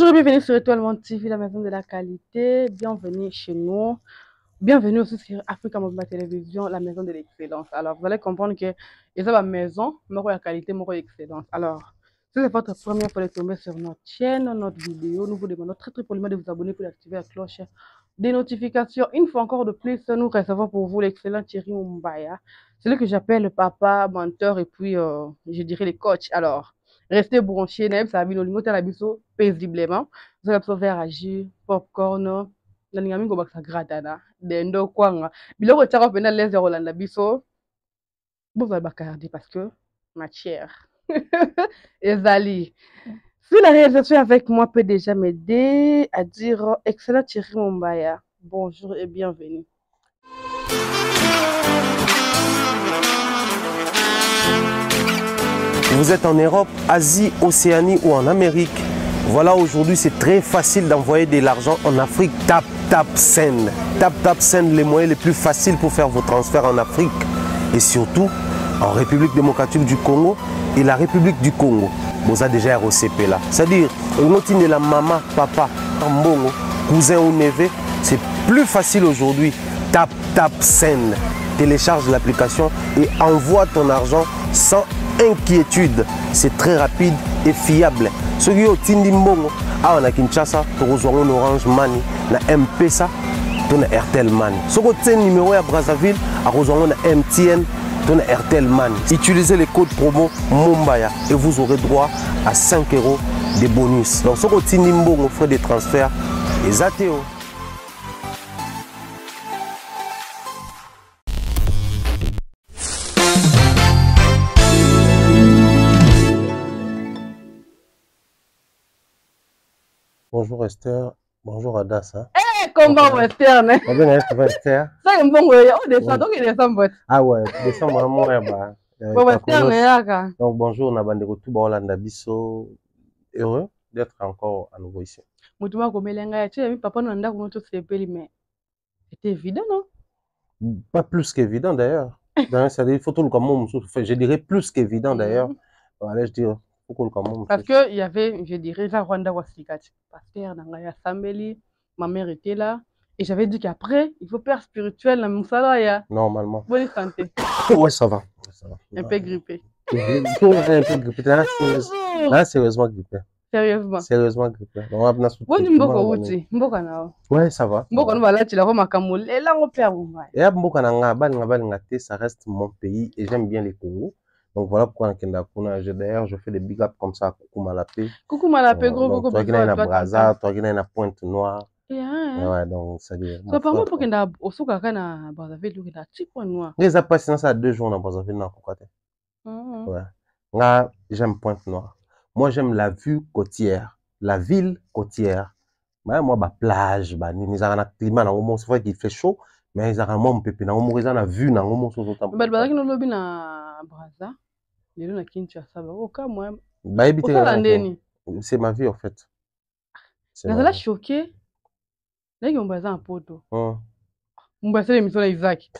Bonjour et bienvenue sur Étoile Monde TV, la maison de la qualité. Bienvenue chez nous. Bienvenue aussi sur Africa Mobile Télévision, la maison de l'excellence. Alors, vous allez comprendre que c'est la maison, mais la qualité, mais l'excellence. Alors, si c'est votre première fois de tomber sur notre chaîne, notre vidéo, nous vous demandons très poliment de vous abonner pour activer la cloche des notifications. Une fois encore de plus, nous recevons pour vous l'excellent Thierry Mumbaya, celui que j'appelle le papa, mentor et puis, je dirais, les coachs. Alors, restez branchés, ça va bien paisiblement. Vous allez observer à jus, popcorn, naninga mingo baksa gratana dendo kwanga biloko tshaka pena leze rolanda biso vous allez bakarder parce que ma chère ezali si la réalisation avec moi peut déjà m'aider à dire excellent Thierry Mumbaya bonjour et bienvenue. Vous êtes en Europe, Asie, Océanie ou en Amérique. Voilà, aujourd'hui, c'est très facile d'envoyer de l'argent en Afrique. Tap Send. Tap Send, les moyens les plus faciles pour faire vos transferts en Afrique. Et surtout, en République démocratique du Congo et la République du Congo. Vous avez déjà ROCP là. C'est-à-dire, on de la maman, papa, mbongo, cousin ou neveu. C'est plus facile aujourd'hui. Tap Send. Télécharge l'application et envoie ton argent sans inquiétude. C'est très rapide et fiable. Ceux qui ont Tindi Mbongo, on a Kinshasa, tu reçois un Orange Money, na M-Pesa, tu as Airtel Money. Ceux qui ont un numéro à Brazzaville, tu reçois un MTN, tu as Airtel Money. Utilisez les codes promo Mumbaya et vous aurez droit à 5 € de bonus. Donc ceux qui ont Tindi Mbongo, frais de transfert, les ATO. Bonjour Esther, bonjour Adassa. Comment Esther, ne? Esther. Ça est bon, on descend, donc il descend, ah ouais, descend vraiment, bah. Esther, ne? Donc bonjour, Nabande Kotuba Olanda Bisso. Heureux d'être encore à nouveau ici. Moutuma Gomelenga, tu as vu papa Nanda comment tout s'est payé, mais c'était évident, non? Pas plus qu'évident d'ailleurs. Il faut tout le monde, je dirais plus qu'évident d'ailleurs. Allez, je dire. Parce qu'il y avait, je dirais, la Rwanda Wasikati. Pasteur Nangaya Sambeli, ma mère était là. Et j'avais dit qu'après, il faut faire spirituel dans mon salariat. Normalement. Bonne santé. Ouais, ça va. Un peu grippé. Un peu grippé. Là, sérieusement grippé. Sérieusement. Sérieusement grippé. Ouais, ça va. Ça reste mon pays et j'aime bien les Congo. Donc voilà pourquoi d'ailleurs je fais des big up comme ça à Coucou Malapé. Coucou Malapé, gros. Toi qui n'as une Brazza, toi qui n'as une Pointe Noire. Ouais, donc ça dit. Apparemment, pour qu'il y ait au Soukaka na Brazzaville, il y a un petit point noir. Les a passé ça 2 jours dans Brazzaville, non, ouais. Là, j'aime Pointe Noire. Moi, j'aime la vue côtière, la ville côtière. Moi, ma plage, ils ont un climat, c'est vrai qu'il fait chaud, mais ils ont un monde pépé, ils ont une vue, ils ont un lobby na Brazza. C'est ma vie en fait. Je suis choqué. Là, il y a un poto. C'est l'émission d'Isaac.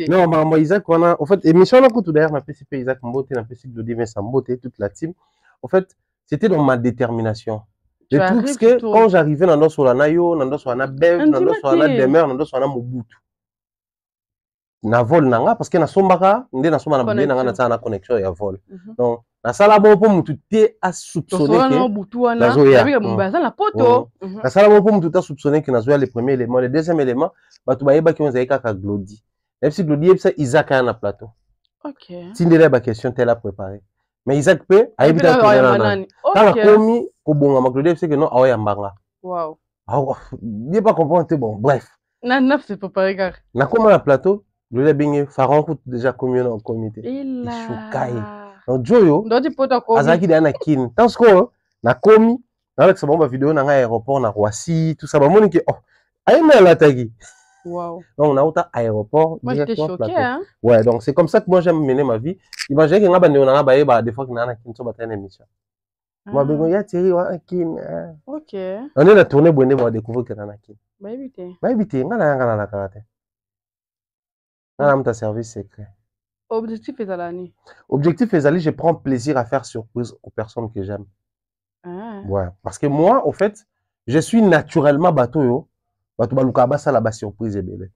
Non, maman Isaac, en fait, émission là tout d'ailleurs, na PCP Isaac Mbote, na PCP Glody Vincent Mbote, toute la team. En fait, c'était dans ma détermination. Je trouve que quand j'arrivais dans nos solana yo, dans nos solana bev, dans nos solana demeure, dans nos solana mobutu. Na vol nanga parce que na sombaka, ndé na somba na bébé nanga na tsana connexion ya vol. Donc na sala bon pour mutu te a soupçonner que na zoya. Na sala bon pour mutu te a soupçonner que na zoya le premier élément, le deuxième élément, batu bayeba ki on zaika ka Glody. Même si Glody yebisa Isaac na plateau. OK. Tindele ba question telle à préparer. Mais Isaac peut ayebita ko na. Quand komi ko bonga ma Glody yebisa que non awa mbanga. Wow. Ah, il pas comprendre bon, bref. Na neuf c'est préparé car. Na comment na plateau le bingé Pharaon coûte déjà combien en comité. Il choukai. Donc Joyo. Dodi poto ko. Azaki dana kin. Tant que na komi na avec sa bomba vidéo na aéroport na Roissy, tout ça ba moni que oh. Aïe la tagi. Wow. Donc on a autant aéroport. Moi j'étais choqué hein. Ouais, donc c'est comme ça que moi j'aime mener ma vie. Imaginez que ngaba na ba ba des fois que na kin so ba tane émission. Moi ben ya Thierry wa kin. OK. On est la tournée bonne pour découvrir que na kin. Ba éviter. Ba éviter ngana la karate. Madame, ta service secret. Objectif est à l'année. Objectif ezali, je prends plaisir à faire surprise aux personnes que j'aime. Ah. Ouais. Parce que moi, au fait, je suis naturellement bateau yo. Bateau baluka basa la surprise ebele.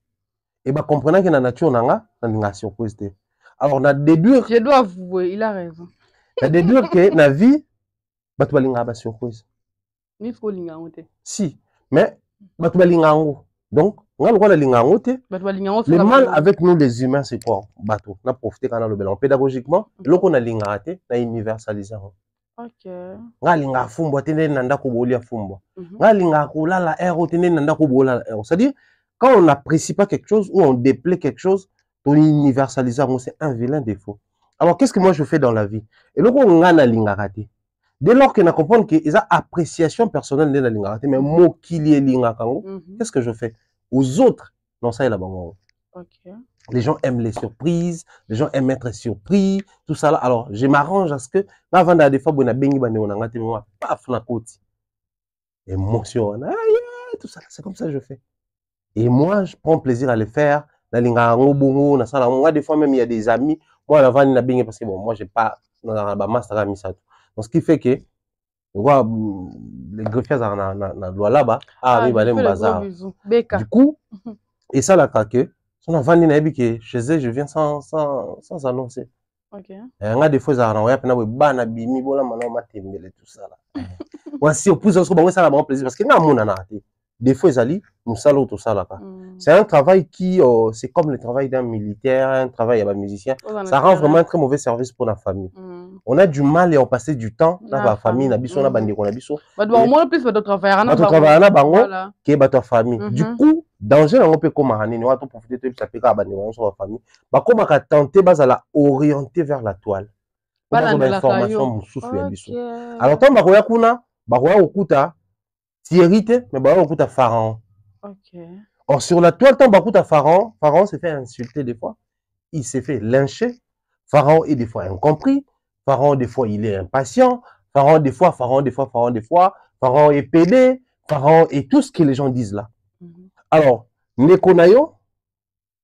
Et bah comprenant que na nature nanga, na surprise te. Alors na déduire, Je dois avouer, il a raison. na déduire que na vie, bateau balinga ba surprise. Ni faut lingango te. Si, mais bateau balinga ngo. Donc, on a le mal avec nous les humains, c'est quoi? Bateau. On a profité quand on a le bilan. Pédagogiquement, l'on a l'ingaraté, on a universalisé. Ok. On a l'ingaraté, on a l'ingaraté, c'est-à-dire, quand on n'apprécie pas quelque chose ou on déplaît quelque chose, on universalise, c'est un vilain défaut. Alors, qu'est-ce que moi je fais dans la vie? Et là, on a l'ingaraté. Dès lors qu'on a compris qu'il y a appréciation personnelle de la l'ingaraté, mais moi qui est l'ingaraté, qu'est-ce que je fais? Aux autres, non, ça est là-bas. Okay. Les gens aiment les surprises, les gens aiment être surpris, tout ça là. Alors, je m'arrange à ce que, avant d'aller des fois, on a béni, on a gâté, paf, la côte. Émotion, tout ça, c'est comme ça que je fais. Et moi, je prends plaisir à le faire. Moi, des fois même, il y a des amis. Moi, avant, il y a béni parce que bon, moi, j'ai pas, donc, ce qui fait que, les greffiers na loi là-bas, du coup, et ça la craqué, on a vendu que chez eux, je viens sans annoncer. Ok. On a des fois, on a un bimi, voilà, maintenant, tout ça là. Voici, au plus, on ça la plaisir parce que des fois, nous salons tout ça là. C'est un travail qui, c'est comme le travail d'un militaire, un travail à un musicien. Ça rend vraiment un très mauvais service pour la famille. On a du mal et on passe du temps dans la famille, on a besoin de au moins plus de travail. Qui est votre famille. Du coup, danger on peut comme on va profiter de ça péka sur la famille. Bah comme à tenter à orienter vers la toile. Information alors tant baroya kuna, baroya okuta Thierry, mais baroya okuta Pharaon. OK. Or sur la toile tant bakuta Pharaon, Pharaon s'est fait insulter des fois. Il s'est fait lyncher. Pharaon est des fois incompris. Pharaon des fois il est impatient. Pharaon des fois, Pharaon est pédé. Pharaon et tout ce que les gens disent là. Alors, Nekonayo,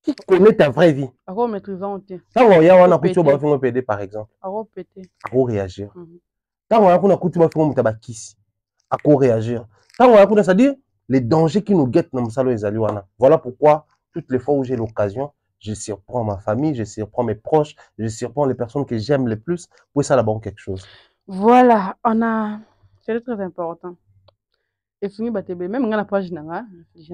qui connaît ta vraie vie? Alors, maîtrisant. Quand on y a un couteau, on va pédé par exemple. Alors, pété. À réagir. Quand on a un couteau, on va kiss. À réagir. Quand on a un couteau, c'est-à-dire les dangers qui nous guettent dans le salon des Aluana. Voilà pourquoi, toutes les fois où j'ai l'occasion, je surprends ma famille, je surprends mes proches, je surprends les personnes que j'aime le plus pour ça là-bas quelque chose. Voilà, on a. C'est très important. Et souvent, même dans la page, j'ai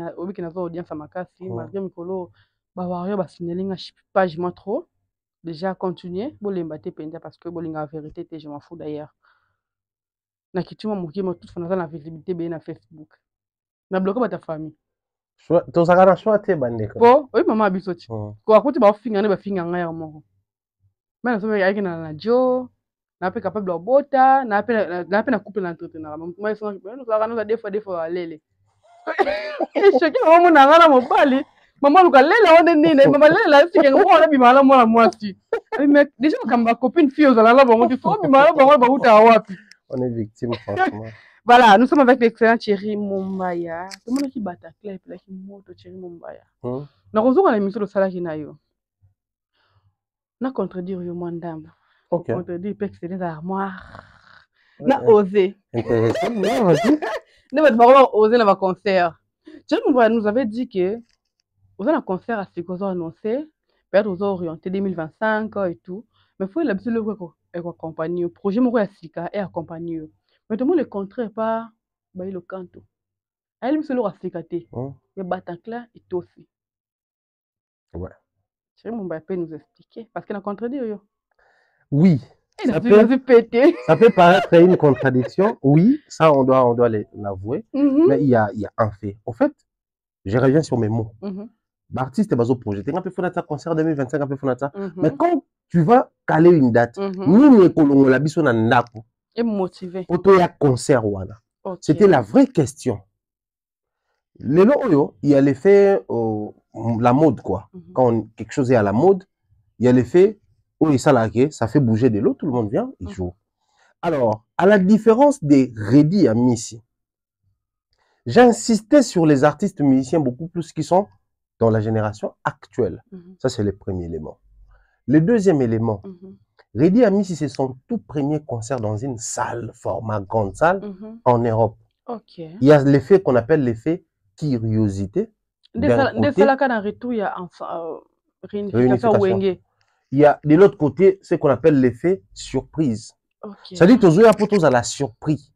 une audience à ma casse, malgré Mikolo, Bawario, Basinelinga, page moi trop. Déjà, continuer, parce que la vérité, je m'en fous d'ailleurs. Na kituma muki mo toute fana la visibilité bien na Facebook. Na bloqué ta famille. To sakana choix te bande ko. Po, oui maman abisoti. Ko akuti ba finga ne ba finga ngaya mo. Mais so ya na jo, na pe capable de bota, na pe na couple l'entretenir. Moi so no sakana des fois lele. Et chacun mo na ngana mo bali. Maman luka lele on nini, maman lele la si kengo na bimala mo na mwasi. Mais déjà comme ma copine fille aux ala bongo tu so bimala bongo ba uta wapi. On est victime, franchement. Voilà, nous sommes avec l'excellent Thierry Mumbaya. Tout le monde qui bat à clé, et puis qui monte Thierry Mumbaya. Nous avons une émission de Salaki Nayo. Nous contredire le mandam. Ok. Contredire que c'est des armoires. Nous osé. Intéressant. Vas-y. Nous avons osé dans un concert. Thierry Mumbaya nous avait dit que vous avez un concert à ce qu'on a annoncé, peut-être aux orientés 2025 et tout. Mais il faut l'habitude de accompagner. Le projet Mourouya est accompagné. Mais tout le monde le contraire pas le canto. Elle me se le rassicate. Mais Bataclan est aussi. Ouais. Je vais nous expliquer parce qu'elle a contredit. Oui. Ça peut paraître une contradiction. Oui, ça on doit l'avouer. Mais il y a un fait. En fait, je reviens sur mes mots. L'artiste est basé au projet. Tu as fait un concert 2025, un peu mais quand tu vas caler une date, nous nous la biso na ndako. Et motivé. Pour toi, il y a concert. C'était la vraie question. Le loyo, il y a l'effet la mode, quoi. Quand quelque chose est à la mode, il y a l'effet où ça fait bouger de l'eau, tout le monde vient, il joue. Alors, à la différence des Reddy à Missy, j'insistais sur les artistes musiciens beaucoup plus qui sont dans la génération actuelle. Ça, c'est le premier élément. Le deuxième élément, Redi a mis c'est son tout premier concert dans une salle, format grande salle, en Europe. Il y a l'effet qu'on appelle l'effet curiosité. réunification. Il y a de l'autre côté ce qu'on appelle l'effet surprise. Ça dit toujours pour tous à la surprise.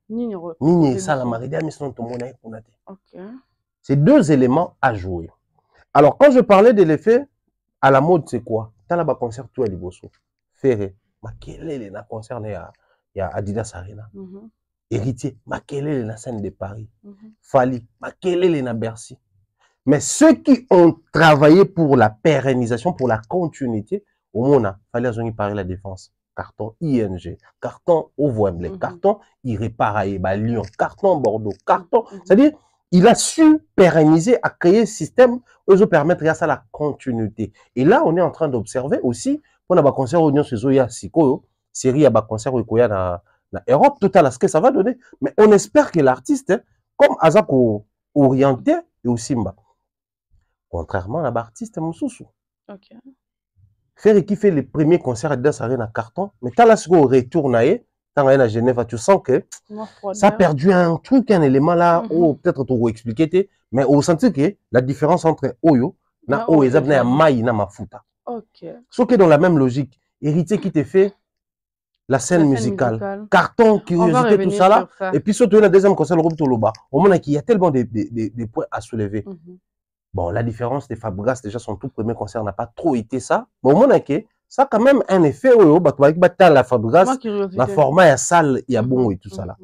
C'est deux éléments à jouer. Alors quand je parlais de l'effet à la mode, c'est quoi? T'as là-bas concert tout à Liboso. Ferré, Makelele na concert il y a Adidas Arena. Héritier, Makelele na scène de Paris. Fali, Makelele na Bercy. Mais ceux qui ont travaillé pour la pérennisation, pour la continuité, au monde, il fallait parler la défense. Carton ING, carton au Wembley, carton il répare à Lyon, carton Bordeaux, carton. C'est-à-dire, il a su pérenniser, à créer un système où ils permettre à ça la continuité. Et là, on est en train d'observer aussi, pour un concert Union Sozoya Siko, série à concert dans Europe, tout à ce que ça va donner. Mais on espère que l'artiste, comme Azako orienté et aussi Simba, contrairement à l'artiste Moussoussou. Faire qui fait les premiers concerts de Arena à carton, mais quand là, ce qu'on retourne à Genève, tu sens que ça a perdu un truc, un élément là, où peut-être tu vas expliquer, mais au sens que la différence entre Oyo, na Oyo, et Maï, na Mafuta. Sauf que dans la même logique, héritier qui te fait la scène musicale, carton, curiosité, tout ça là, et puis surtout la deuxième concert, le groupe Toloba, au moment qu'il y a tellement de points à soulever. Bon, la différence des Fabregas, déjà, son tout premier concert n'a pas trop été ça. Mais au moins, ça a quand même un effet, la Fabregas, la format, il y a salle, il y a bon et tout ça là.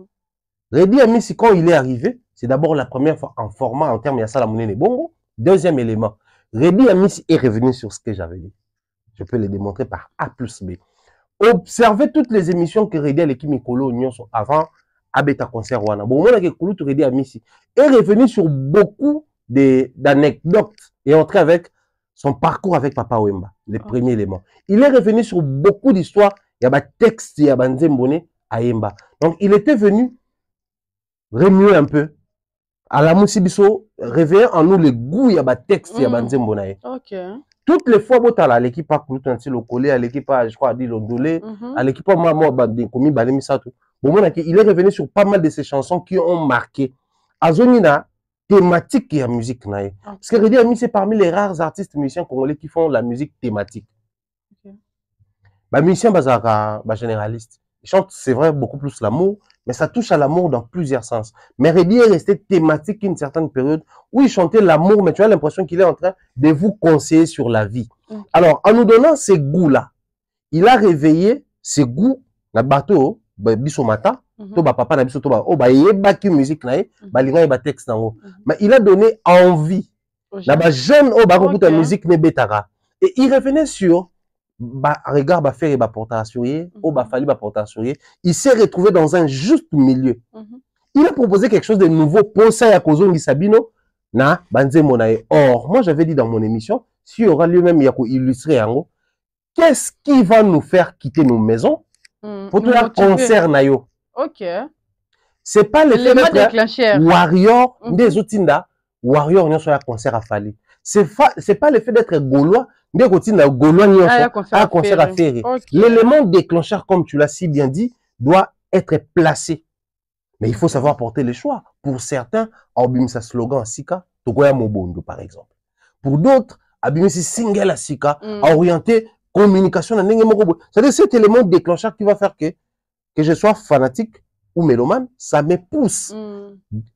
Redi a mis, quand il est arrivé, c'est d'abord la première fois en format, en termes, il y a ça, la monnaie est bon. Deuxième élément, Redi a mis est revenu sur ce que j'avais dit. Je peux le démontrer par A plus B. Observez toutes les émissions que Redi a l'équipe Mikolo Union avant Abeta Concert Wana. Bon, au moins, que Redi a mis est revenu sur beaucoup d'anecdotes et entrer avec son parcours avec Papa Wemba, le premier élément. Il est revenu sur beaucoup d'histoires, il y a des textes, il y a des Nzembone à Yemba. Donc, il était venu remuer un peu. À la Moussibiso, réveiller en nous le goût, il y a des textes, il y a des Nzembone. Toutes les fois, l'équipe a couru le collé, à l'équipe a, je crois, dit l'ondolé, à l'équipe a commis Balemisato. Bon, il est revenu sur pas mal de ces chansons qui ont marqué. Azonina, thématique et la musique. Parce que Redi Ami, c'est parmi les rares artistes musiciens congolais qui font la musique thématique. Musicien généraliste. Il chante, c'est vrai, beaucoup plus l'amour, mais ça touche à l'amour dans plusieurs sens. Mais Redi est resté thématique une certaine période où il chantait l'amour, mais tu as l'impression qu'il est en train de vous conseiller sur la vie. Alors, en nous donnant ces goûts-là, il a réveillé ces goûts, la bateau, Bissomata, papa na biso to ba o ba yebaki musique na ye ba linga ba texte nango mais il a donné envie na ba jeune o ba ko musique ne betara et il revenait sur ba regard ba faire ba portation ye o ba fali ba portation ye il s'est retrouvé dans un juste milieu. Il a proposé quelque chose de nouveau pour ça ya kozongi sabino na banzemo na ye. Or moi j'avais dit dans mon émission si aura lui-même ya ko illustrer yango qu'est-ce qui va nous faire quitter nos maisons pour tout la concert na yo. C'est pas l'effet d'être warrior des Otinda, warrior n'y a concert à Fali. C'est pas l'effet d'être gaulois, des Otinda gaulois n'y a concert à faire. L'élément déclencheur, comme tu l'as si bien dit, doit être placé. Mais il faut savoir porter les choix. Pour certains, Abimisa slogan à Sika, Togoya Mobondo par exemple. Pour d'autres, Abimisa single à Sika, orienté communication. C'est-à-dire cet élément déclencheur qui va faire que je sois fanatique ou mélomane, ça me pousse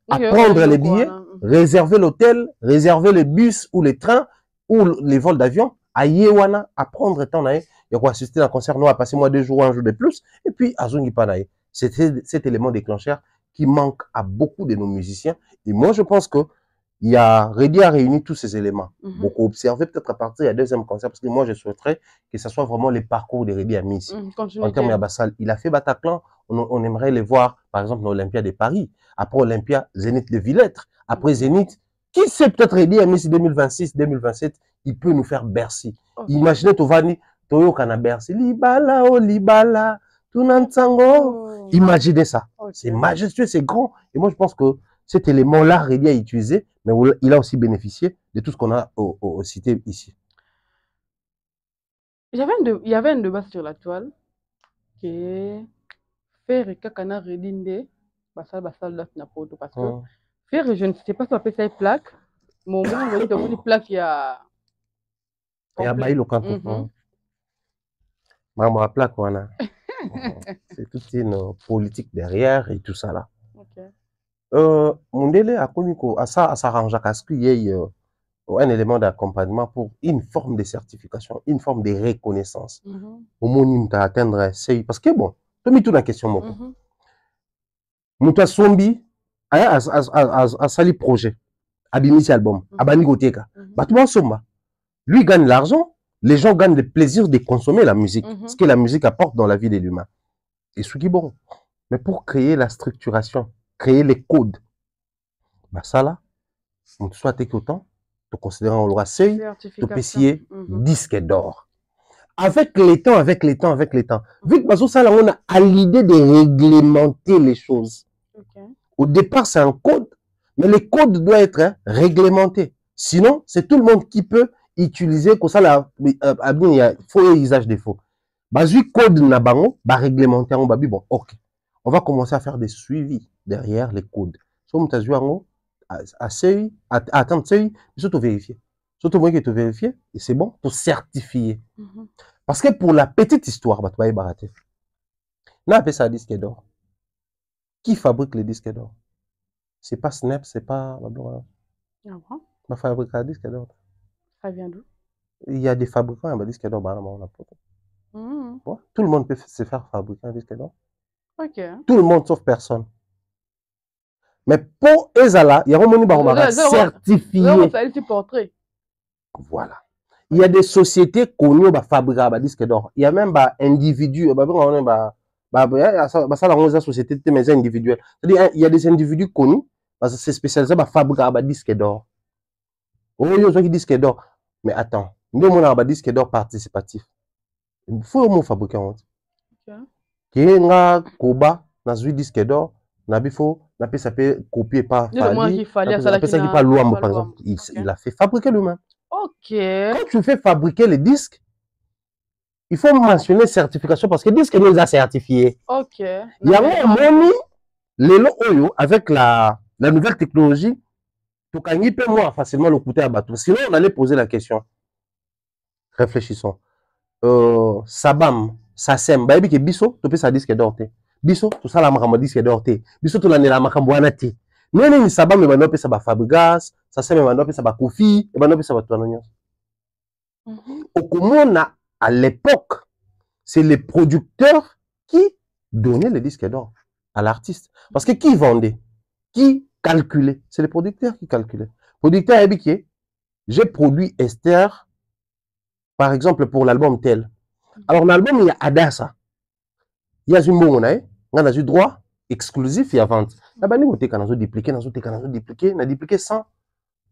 à prendre les billets, réserver l'hôtel, réserver le bus ou les trains ou les vols d'avion à Yewana, à prendre temps naïe, et quoi assister à un concert, à passer moi 2 jours, 1 jour de plus, et puis à Zongi Panaï. C'est cet élément déclencheur qui manque à beaucoup de nos musiciens. Et moi, je pense que il y a Redi a réuni tous ces éléments. Beaucoup observé peut-être à partir du deuxième concert, parce que moi, je souhaiterais que ce soit vraiment les parcours de Redi Ami ici. En termes de il a fait Bataclan, on aimerait les voir, par exemple, l'Olympia de Paris. Après Olympia, Zénith de Villette. Après Zénith, qui sait peut-être Redi Ami 2026, 2027, il peut nous faire Bercy. Imaginez Tovani, Toyo Kana Bercy. Libala, oh Libala, Tunantango. Imaginez ça. C'est majestueux, c'est grand. Et moi, je pense que cet élément-là ready à utiliser, mais il a aussi bénéficié de tout ce qu'on a cité ici. Il y avait un débat sur la toile que faire kakana redinde basal date na poto parce que faire je ne sais pas si on appelle ça une plaque mon moment on dit une plaque il y a bail le canton maman plaque voilà c'est toute une politique derrière et tout ça là. Mondele a connu à ça s'arrange à ce qu'il y ait un élément d'accompagnement pour une forme de certification, une forme de reconnaissance. Homonyme à atteindre c'est parce que bon, tu mets tout la question mon Mouta Sombi a sali projet, a bimisi album, a bani goteka. Batouan Somba, lui gagne l'argent, les gens gagnent le plaisir de consommer la musique, ce que la musique apporte dans la vie de l'humain. Et ce qui est bon. Mais pour créer la structuration, créer les codes, bah ça là, on soit tes autant, te considérant le seuil, te payer disque d'or. Avec les temps, vu que ça là, on a à l'idée de réglementer les choses. Au départ, c'est un code, mais le code doit être réglementé. Sinon, c'est tout le monde qui peut utiliser comme ça là, il y a faux usage des faux. Basu code na bango, ba réglementer on babi bon, OK. On va commencer à faire des suivis derrière les codes. So on joué attendre seuil, surtout vérifier. Surtout moi qui te vérifier et c'est bon pour certifier. Parce que pour la petite histoire, bah tu vas y barater. Là, appelle ça disque d'or. Qui fabrique les disques d'or? C'est pas Snap, c'est pas... Ma fabrique un disque d'or. Ça vient d'où? Il y a des fabricants de disques d'or. Tout le monde peut se faire fabriquer un disque d'or. Tout le monde sauf personne. Mais pour Ezala, il y a un certifié. Voilà. Il y a des sociétés connues qui fabriquent des disques d'or. Il y a même des individus. Ça la société mais individuelle. C'est-à-dire il y a des individus connus parce que c'est spécialisé à fabriquer des disques d'or. Oh, il y a des disques d'or. Mais attends, nous avons des disques d'or participatifs. Il faut nous fabriquer un. Qui est un koba dans un disque d'or, nabifo, n'a ça peut copier par Fali, n'a ça qui pas Luambo par exemple. Il a fait fabriquer lui-même. OK. Quand tu fais fabriquer les disques, il faut mentionner certification parce que le disque nous a certifié. OK. Il y a un moment, les lots avec la nouvelle technologie, tu peux moins facilement le coûter à bateau. Sinon, on allait poser la question. Réfléchissons. Sabam, Sassem, baby, que biso, tu peux ça disque d'or. Biso, tout ça la marama disque d'or. Biso, tu l'as la makamboanati. Mais ni Sabam, mais non, ça va Fabrigas, Sassem, mais non, ça va Kofi, et non, ça va Toanonios. Au Komona, à l'époque, c'est les producteurs qui donnaient les disques d'or à l'artiste. Parce que qui vendait? Qui calculait? C'est les producteurs qui calculaient. Producteur a dit, j'ai produit Esther, par exemple, pour l'album tel. Alors, l'album, il y a Adassa. Il y a une bonne, on a eu droit exclusif et à vente. Là-bas, on a dupliqué, on a dupliqué 100.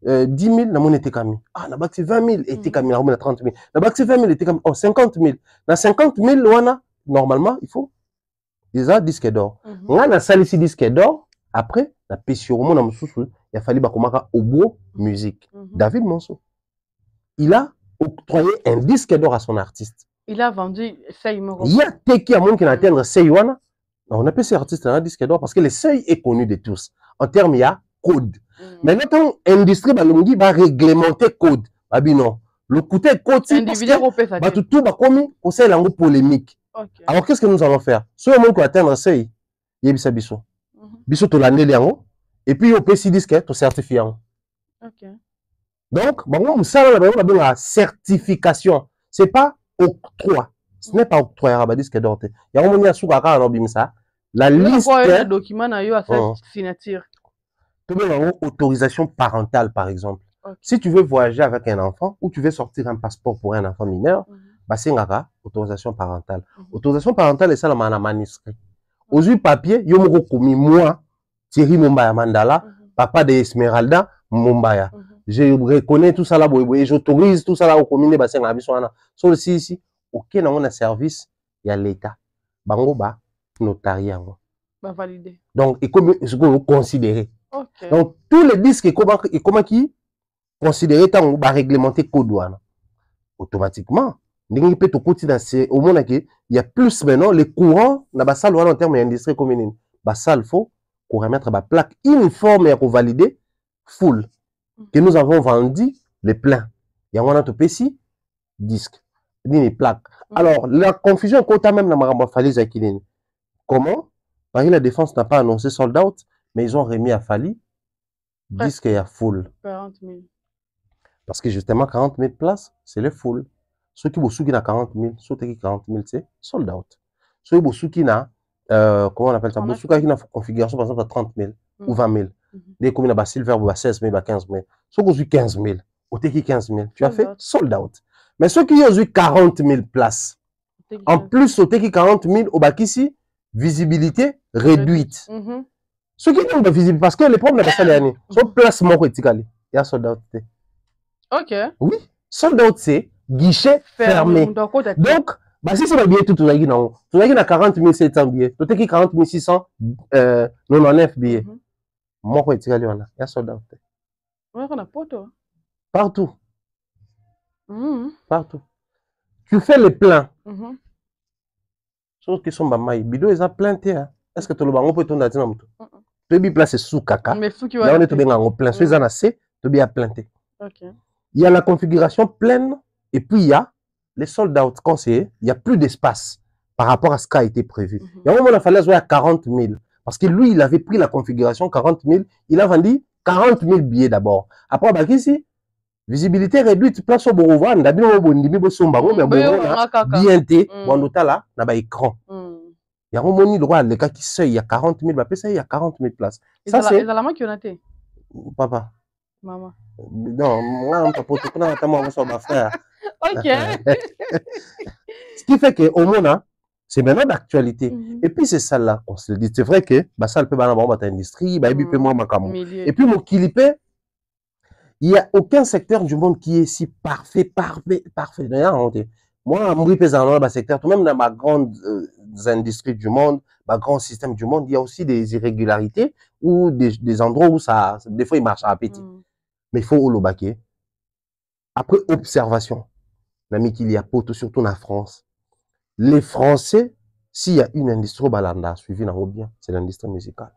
10 000, na mon était kami. Ah, na bak 20 000, était kami, na 30 000. Na bak 20 000, était kami, oh, 50 000. Na 50 000, wana, normalement, il faut déjà disque d'or. On a sali si disque d'or, après, na pêcheur, mon amoussou, il a fallu bakomaka Obo Musique. David Monceau. Il a octroyé un disque d'or à son artiste. Il a vendu Seymour. Il y a teki à mon qui n'a atteint Seywana. On appelle ces artistes un disque d'or parce que le seuil est connu de tous. En termes, il y a code. Mais notre industrie va réglementer code. Non. Le côté code, c'est tout va comme au sein de polémique. Alors qu'est-ce que nous allons faire? Si on peut atteindre seuil, il y a biso. Biso to l'année et puis on peut si disque to certifié. Donc, la certification. C'est pas octroi. Ce n'est pas octroi à disque d'or. Il y a un moment où la liste de documents à sa signature. Autorisation parentale, par exemple. Si tu veux voyager avec un enfant ou tu veux sortir un passeport pour un enfant mineur, c'est une autorisation parentale. Autorisation parentale, c'est ça, la manuscrit. Aux yeux papier, il y a commis moi, Thierry Mumbaya Mandala, papa de Esmeralda Mumbaya. Je reconnais tout ça là, et j'autorise tout ça là au comité, c'est un avis. Sur le ici, aucun on a service, il y a l'État. Bango ba notariat. Validé. Donc, et comme ce que vous considérez. Ok. Donc, tous les disques, comment qui considérés tant réglementé code douane. Automatiquement, au monde il y a plus maintenant les courants dans la salle en termes d'industrie commune. La salle faut qu'on remettre la plaque uniforme et qu'on valide full que nous avons vendu les pleins. Il y a un autre PC disque ni les plaques. Alors la confusion quand même dans ma falise Akilin. Comment? Parce que la défense n'a pas annoncé sold out, mais ils ont remis à Fali disque et à full. 40 000. Parce que justement 40 000 places, c'est le full. Ceux qui ont 40 000, ceux qui 40 000, c'est sold out. Ceux qui ont, comment on appelle ça, ceux qui ont une configuration par exemple à 30 000 ou 20 000. Des communes à silver ou à 16 000 ou à 15 000. Ceux qui ont eu 15 000, ou qui 15 000, tu as fait sold out. Mais ceux qui ont eu 40 000 places, en plus, au qui 40 000, au bac ici, visibilité réduite. Ceux qui ont de visibilité, parce que les problèmes de la l'année, sont placement critical. Il y a sold out. Ok. Oui, sold out, c'est guichet fermé. Donc, bah, si c'est pas billet, tout le monde a 40 700 billets. Tout est 40 699 billets. Moi, il y a sold out. Partout. Partout. Tu fais les pleins. Sauf que sont bamaï. Bidou, ils ont plein. Est-ce que tu le bango peut ton datin? Tu peux placer sous caca. Là, on est bien en plein. Ceux qui en assez, tu bien plein. Il y a la configuration pleine et puis il y a les sold out. Quand c'est, il n'y a plus d'espace par rapport à ce qui a été prévu. Il y a un moment, il fallait jouer à 40 000 parce que lui, il avait pris la configuration 40 000. Il a vendu 40 000 billets d'abord. Après, bah, ici, visibilité réduite, place au Borouvan, d'abord au Bondimi, au Sombago, mais bien té, Bondotala, n'a pas écran. Il y a un moment, il droit, les gars qui seuil, il y a 40 000, bah, ça, il y a 40 000 places. Ça, c'est. la main qui en a été. Papa. Maman. Non, moi, papa, tout le temps, moi, ma frère. Ok. Ce qui fait qu'au monde, c'est maintenant d'actualité. Et puis, c'est ça là, on se le dit. C'est vrai que ça peut être dans l'industrie, et puis, mon kilipé, il n'y a aucun secteur du monde qui est si parfait. Moi, moi, dans le secteur, tout même dans ma grande industrie du monde, ma grand système du monde, il y a aussi des irrégularités ou des endroits où ça, des fois, il marche à petit. Mais il faut le baquer. Après observation, l'ami qu'il y a pour surtout en France, les Français, s'il y a une industrie au Balanda suivie dans bien, c'est l'industrie musicale.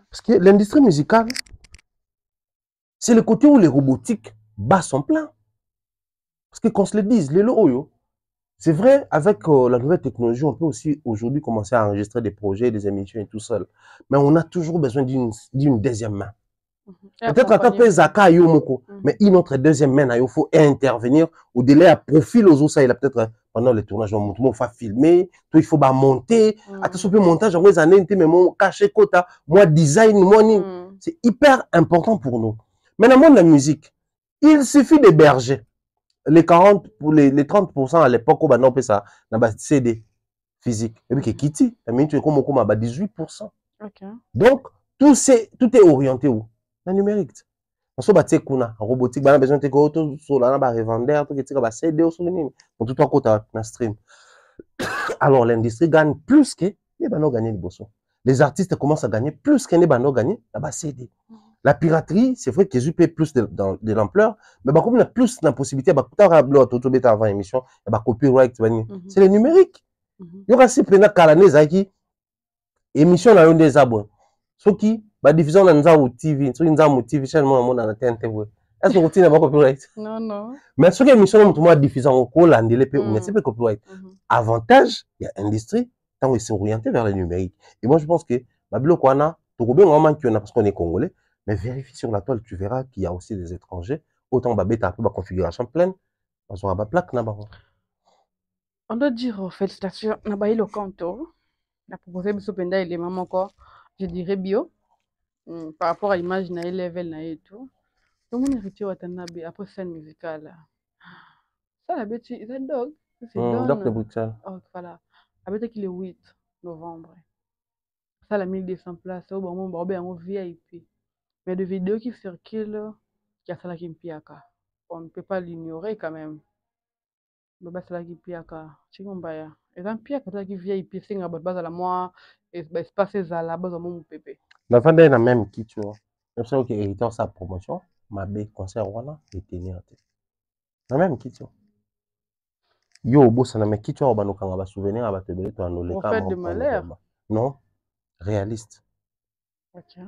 Parce que l'industrie musicale, c'est le côté où les robotiques battent son plein. Parce que qu'on se le dise, les lots, c'est vrai, avec la nouvelle technologie, on peut aussi aujourd'hui commencer à enregistrer des projets, des émissions et tout seul. Mais on a toujours besoin d'une deuxième main. Peut-être à peu Zaka Yomoko, mais une autre deuxième main, il faut intervenir au délai à profil aux autres, il a peut-être pendant le tournage, il faut filmer, il faut monter, attention le montage, en années, mais mon caché quota, moi design, moi c'est hyper important pour nous. Mais dans le monde de la musique, il suffit d'héberger les 40 pour les 30% à l'époque où on peut ça dans CD physique et puis Kitty, tu es comme 18%. Donc tout est orienté où? La numérique. On se bat kuna robotique bana besoin de ko sur la ba revendeur to ketika ba CD sur nini pour tout côté na stream. Alors l'industrie gagne plus que les banos gagnent les bossons. Les artistes commencent à gagner plus que les banos gagnent la ba CD. La piraterie, c'est vrai qu'ils paient plus de l'ampleur, mais comme on a plus de possibilité, bah avant émission, copyright, c'est le numérique. Il y aura aussi plein de calanés qui émission na des abonnés. Ceux qui ba diffusion na nzamu TV, ceux qui nzamu TV chaîne moi na TNT. Est-ce que vous avez copyright? Non, non. Mais ceux qui émission na moi diffusion au col andele pe on c'est pas copyright. Avantage, il y a industrie tant ils sont orientés vers le numérique. Et moi je pense que babilo kwana to ko bien vraiment qui on a parce qu'on est congolais, mais vérifie sur la toile, tu verras qu'il y a aussi des étrangers. Autant babeta un peu ma configuration pleine, on aura pas plaque na ba. On doit dire félicitations na ba le canto. La proposé biso penda élément encore, je dirais bio. Par rapport à l'image na level na et tout. Tout le monde héritier Watanabe après scène musicale. Ça la bête c'est dog. C'est Doc de Bruxelles. Oh voilà. La bête qui est le 8 novembre. Ça la 1200 places au bon moment en VIP. Mais de vidéos qui circulent, il y a ça là qui me piaka. On ne peut pas l'ignorer quand même. Baba ça là qui piaka. Chikombaya. Et dans piaka ça qui VIP singa base à la moi et espace à la base à mon pépé. La fin d'un même qui tu vois. Je sais que hériteur sa promotion, ma bé concert wana et tenir. La même qui tu vois. Yo boss na me qui tu vois ba nokanga ba souvenir ba te belé to anolé Prophète de malheur. non, réaliste. Ok.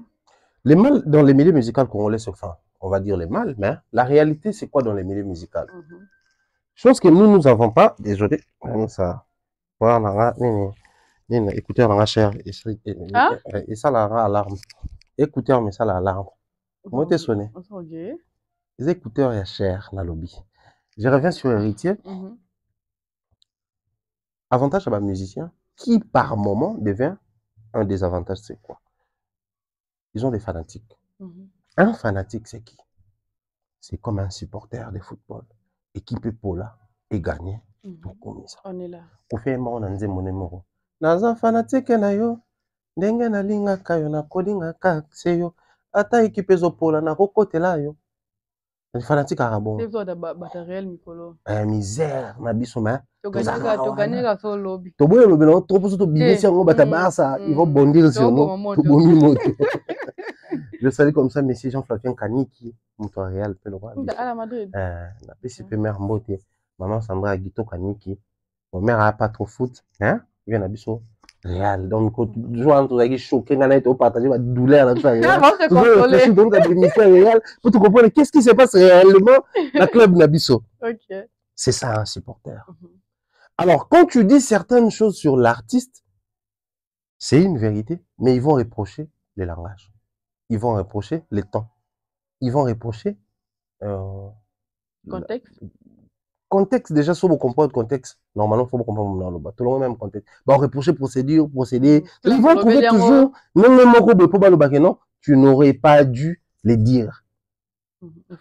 Les mâles dans les milieux musicaux congolais se font, on va dire les mâles, mais la réalité c'est quoi dans les milieux musicaux? Chose que nous n'avons pas, désolé, ça. Voilà, écoutez, on a cher, et ça la alarme. Écouteurs, mais ça l'alarme. Comment t'es sonné? Les écouteurs, il y a cher dans le lobby. Je reviens sur Héritier. Avantage à ma musicien, qui par moment devient un désavantage, c'est quoi? Ils ont des fanatiques. Un fanatique, c'est qui? C'est comme un supporter de football. Équipe Pola et gagner. On est là. On fait mon anze mon numéro. Naza fanatique na yo. Ndenge na linga kayo na kodinga ka seyo. Ata équipe zo Pola na kokotela yo. Les fanatiques arabes. C'est toi de réel Mikolo. Misère na biso mais. Tu gagnes la seule lobby. Tu vois le blanc trop pour tout business si on va Barça, ils vont bondir sur nous. Tu boni moto. Je salue comme ça monsieur Jean-Flavien Kaniki, Montréal pe le roi. À la Madrid. La PCP mère Mbote, maman Sandra Aguito Kaniki. Mon mère a pas trop foot, hein? Il vient à biso. Réal, donc jouant tout ça choqué, n'a été au partager ma douleur là tout ça. Donc la ministère réel pour te comprendre qu'est-ce qui se passe réellement la club Nabiso. OK. C'est ça un supporter. Alors quand tu dis certaines choses sur l'artiste, c'est une vérité, mais ils vont reprocher les langages. Ils vont reprocher les temps. Ils vont reprocher contexte déjà, si vous comprenez le contexte, normalement, il faut comprendre dans le bas. Tout le même contexte. Bon, reprocher procédure, procédé. Ils vont trouver toujours, non, tu n'aurais pas dû les dire.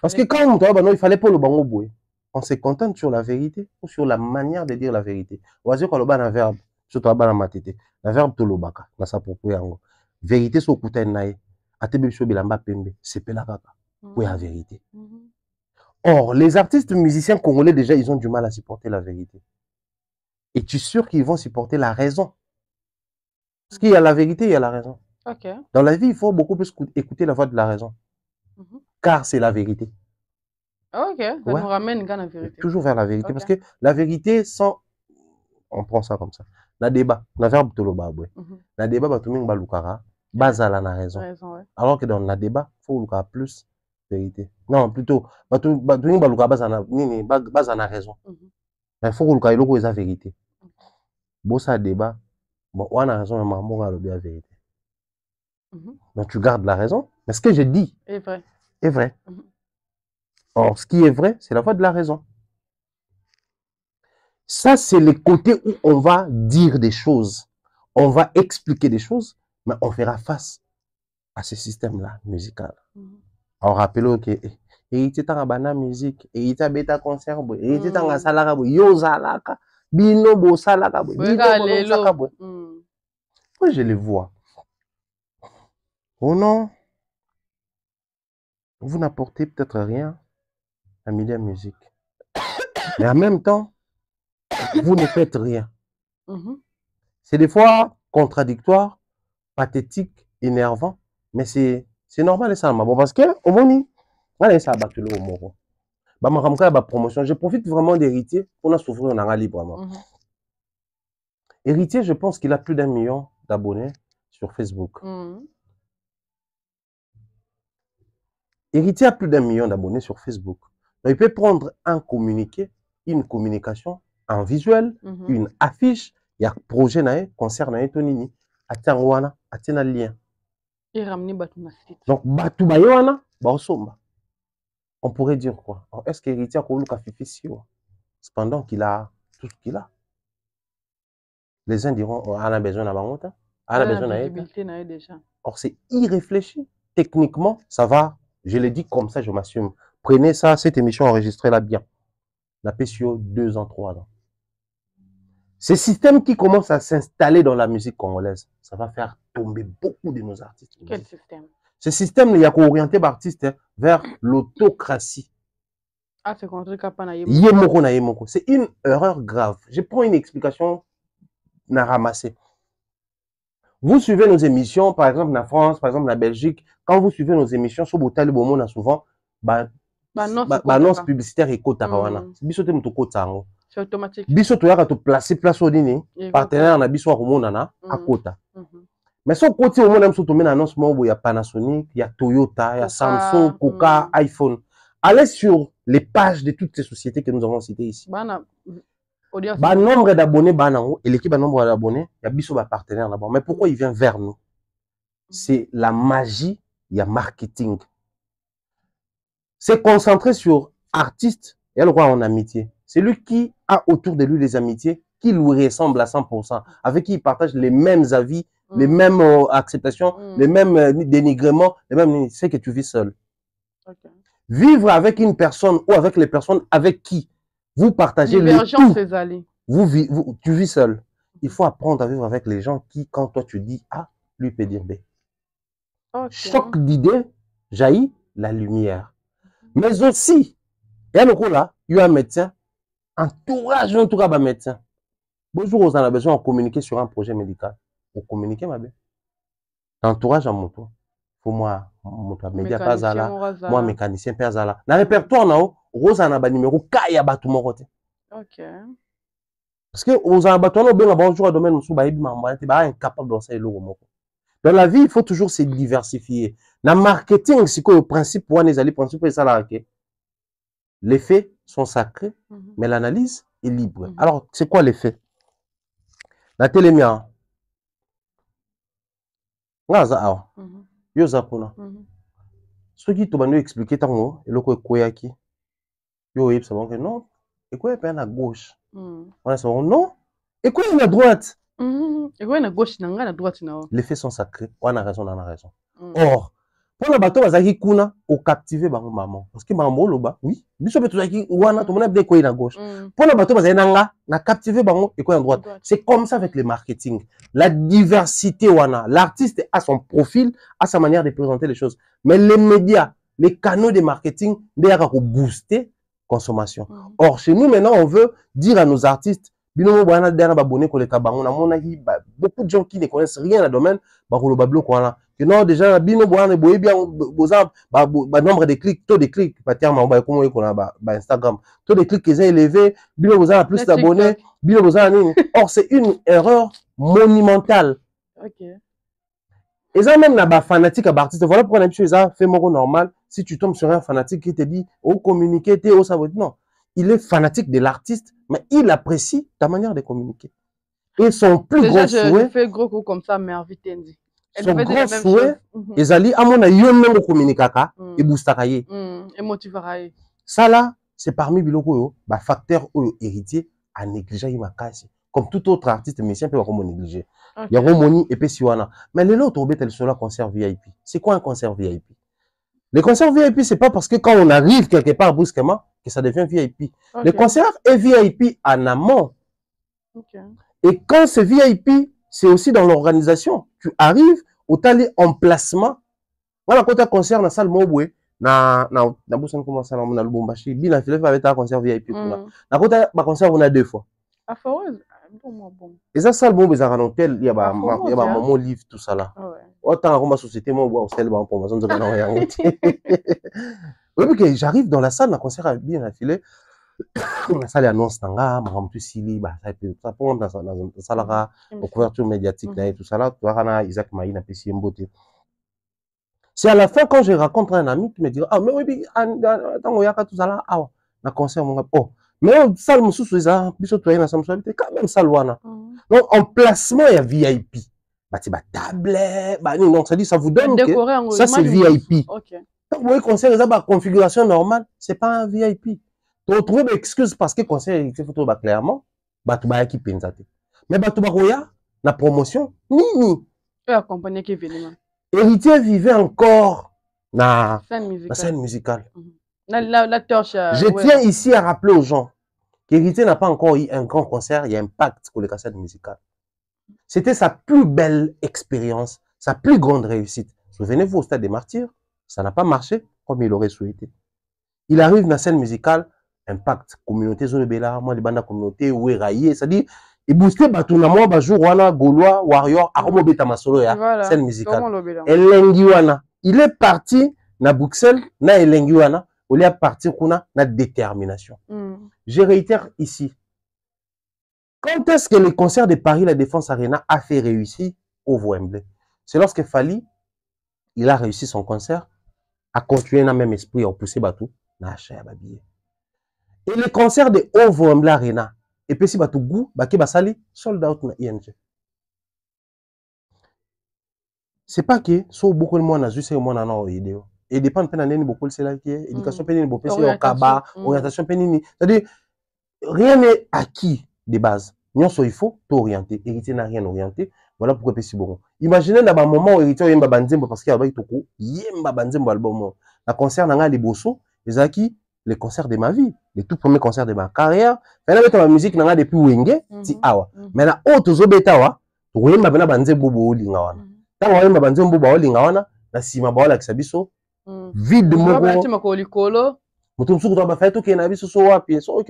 Parce que quand on dit, il fallait pas le bango boué. On se contente sur la vérité ou sur la manière de dire la vérité. On va dire qu'on a un verbe, surtout à la matete. Le verbe to lobaka, dans sa propre yango. Vérité, c'est au côté naïe. A te biso bilamba pembe, c'est pelakaka. Pour la vérité. Or, les artistes musiciens congolais, déjà, ils ont du mal à supporter la vérité. Et tu es sûr qu'ils vont supporter la raison. Parce qu'il y a la vérité, il y a la raison. Okay. Dans la vie, il faut beaucoup plus écouter la voix de la raison. Car c'est la vérité. Ok, ça nous ramène vers la vérité. Toujours vers la vérité. Parce que la vérité, sans... On prend ça comme ça. La débat, la verbe toloba. La débat, batuming balukara, bazala na raison. Alors que dans la débat, il faut lukara plus vérité. Non, plutôt, batuming balukara bazana raison. Il faut que le la vérité. Bon, ça débat, bon, on a raison, mais on a la vérité. Donc tu gardes la raison, mais ce que je dis est vrai. Est vrai. Or, ce qui est vrai, c'est la voie de la raison. Ça, c'est le côté où on va dire des choses, on va expliquer des choses, mais on fera face à ce système-là musical. Alors, rappelez-vous que il était en bana musique, il était bêta concert, il était en salaka, yo salaka, bino bo salaka, bino salaka. Moi, je les vois. Oh non, vous n'apportez peut-être rien à milieu musique. Mais en même temps, vous ne faites rien. C'est des fois contradictoire, pathétique, énervant, mais c'est normal et ça. Bon, parce que, au moment où ça a battu le mot, promotion, je profite vraiment d'Héritier pour nous s'ouvrir en librement. Héritier, je pense qu'il a plus d'1 million d'abonnés sur Facebook. Héritier a plus d'1 million d'abonnés sur Facebook. Donc, il peut prendre un communiqué, une communication en visuel, une affiche, il y a un projet concernant Tonini, Atiangwana, Atina lien. Et ramener Batou site. Donc, Batou Bayoana, Baosomba. On pourrait dire quoi? Est-ce qu'Héritier a connu Fifi? Cependant qu'il a tout ce qu'il a. Les uns diront, on a besoin d'un bangote. On a besoin d'un déjà. Or, c'est irréfléchi. Techniquement, ça va. Je l'ai dit comme ça, je m'assume. Prenez ça, cette émission, enregistrez-la bien. La PCO, 2 ans, 3 ans. Ce système qui commence à s'installer dans la musique congolaise, ça va faire tomber beaucoup de nos artistes. Quel système? Ce système, il y a qu'orienté l'artiste vers l'autocratie. Ah, c'est contre Yemoko na Yemoko. C'est une erreur grave. Je prends une explication à ramasser. Vous suivez nos émissions, par exemple, en France, par exemple, en Belgique. Quand vous suivez nos émissions, sur Botal Bomo, on a souvent, annonce publicitaire et kota kawana. Biso te muto kota ngo. C'est automatique. Biso to yaka to placer place au dini. Partenaire na biso akomona na akota. Mais son côté au monde surtout une annonce il y a Panasonic, il y a Toyota, il y a Samsung, Coca, iPhone. Allez sur les pages de toutes ces sociétés que nous avons citées ici. Nombre d'abonnés et l'équipe a nombre d'abonnés, il y a biso ba partenaire là-bas. Mais pourquoi il vient vers nous? C'est la magie, il y a marketing. C'est concentré sur artistes et le roi en amitié. C'est lui qui a autour de lui les amitiés, qui lui ressemble à 100%, avec qui il partage les mêmes avis, les mêmes acceptations, les mêmes dénigrements, les mêmes. C'est que tu vis seul. Okay. Vivre avec une personne ou avec les personnes avec qui vous partagez le tout. Tu vis seul. Il faut apprendre à vivre avec les gens qui, quand toi tu dis A, lui peut dire B. Okay. Choc d'idées jaillit la lumière. Mais aussi, il y a le coup là, il y a un médecin, entourage un médecin. Bonjour, vous avez besoin de communiquer sur un projet médical. Vous communiquez, ma belle. Entourage en moto. Pour moi, moto média pas là, moi mécanicien pas là. Dans le répertoire na Rose na ba numéro kaya batu morote. OK. Parce que aux abattoirs no benga bonjour domaine musu ba yibi mamba te ba incapable d'enseigner le moko. Dans la vie, il faut toujours se diversifier. Dans le marketing, c'est quoi le principe pour les principes ça là. Les faits sont sacrés, mais l'analyse est libre. Alors, c'est quoi les faits? La télémia. Ngaza awa. Yo zapona. Ce qui te va expliquer tango, et le quoi koyaki. Yo yip ça que non. Et quoi est à gauche? On a ça non. Et quoi est à droite? Et quoi est à gauche à droite? Les faits sont sacrés. On a raison, on a raison. Or, pour le bateau, bazaki kuna au captiver bango maman. Parce que maman loba, oui. Biso beto zaki wana to mona bien quoi à gauche. Pour le bateau, bazaki nanga na captiver bango et quoi à droite. C'est comme ça avec le marketing. La diversité wana, l'artiste a son profil, a sa manière de présenter les choses. Mais les médias, les canaux de marketing, derrière pour booster consommation. Or chez nous maintenant, on veut dire à nos artistes binomo bwana derrière babonné ko le kabango na mona beaucoup de gens qui ne connaissent rien dans le domaine, ba ko lo bablo ko wana. Que non, déjà, bino boane boye bien, nombre de clics, taux de clics, pas tellement, comment on a Instagram, taux de clics qui est élevé, bino boza a plus d'abonnés, bino boza or c'est une erreur monumentale. Ok. Et ça même là, fanatique à artiste, voilà pourquoi on a dit ça, fait mon normal. Si tu tombes sur un fanatique qui te dit, oh communiquer, t'es oh ça veut dire non. Il est fanatique de l'artiste, mais il apprécie ta manière de communiquer. Et son plus gros souhait. Je fais gros coup comme ça, mais en vite dit. Son grand souhait, ezali amona yo même communiquer et boostaka ye. Et motivera. Ça là, c'est parmi biloko yo, ba facteur héritier à négliger imakasi. Comme tout autre artiste musicien peut vraiment négliger. Il y a Romoni et Pessiwana. Mais les autres obétent sur la concert VIP. C'est quoi un concert VIP? Les concerts VIP, c'est pas parce que quand on arrive quelque part brusquement que ça devient VIP. Le concert est VIP en amont. Et quand c'est VIP, c'est aussi dans l'organisation. Tu arrives au tali emplacement. Voilà, quand tu as concert dans la salle Moboué, na bousson commence à la Lubumbashi, bien affilé avec un concert VIP. Na quand tu as concert, on a 2 fois. Ah, bon. Et ça, salle Moboué, ça rend tel, il y a mon livre, tout ça là. Autant que ma société, moi, on sait le bon pour moi, on ne rien. Oui, que j'arrive dans la salle, le concert a bien affilé. La salle annonce nanga maman tu sili ba ça prend dans ça la couverture médiatique là et tout ça là tu vois Isaac Maïna pesi mbote. C'est à la fin quand je rencontre un ami qui me dit ah mais oui attends il y a tout ça là ah na concert mon gars oh mais salle mususu ça biso tu na samso quand même salle wana donc en placement il y a VIP bah tu table bah non ça dit ça vous donne que ça c'est VIP. OK. Quand vous voyez concert ça ba configuration normale c'est pas un VIP. Tu retrouves des excuses parce que le conseil est photo clairement, tu vas qui pensate. Mais tu vas la promotion, ni. Accompagner qui événement. Héritier vivait encore na scène musicale. La torche. Je tiens ici à rappeler aux gens qu'Héritier n'a pas encore eu un grand concert, il y a impact pour les cassettes musicales. C'était sa plus belle expérience, sa plus grande réussite. Souvenez-vous au Stade des Martyrs, ça n'a pas marché comme il aurait souhaité. Il arrive dans la scène musicale. Impact, communauté zone bella, moi les bandes communauté, où est raillé, c'est-à-dire, et booster bato na moi ba jour wana Gaulois Warrior akomo beta masolo ya scène musicale elengi wana il est parti na Bruxelles na elengi wana au lieu partir kuna na détermination. Je réitère ici, quand est-ce que le concert de Paris La Défense Arena a fait réussir au Wembley? C'est lorsque Fally il a réussi son concert à continuer dans le même esprit à pousser bateau na achat ya billet. Et le concert de Wembley Arena et puis si bateau goût baki basali sold out na ING. C'est pas que so beaucoup de monde a juste moi na vidéo et dépend de nani beaucoup c'est là qui est éducation penini beaucoup c'est au kaba orientation penini, c'est-à-dire rien n'est acquis de base. Non, il faut t'orienter. Héritier n'a rien orienté. Voilà pourquoi c'est bon. Imaginez dans un moment où héritier yemba banzembo parce qu'il y a toko yemba banzembo album. La concert n'a les bosso, les acquis, les concerts de ma vie, les tout premiers concerts de ma carrière. Mais là la musique n'a depuis wenge ti awa. Mais la autre zobeta wa, to yemba bana banzembo bo linga wana. Tant yemba banzembo bo linga wana, na sima ba la kisabiso. Vide mo. Mutum suku to ba fait to ke na biso so wapi so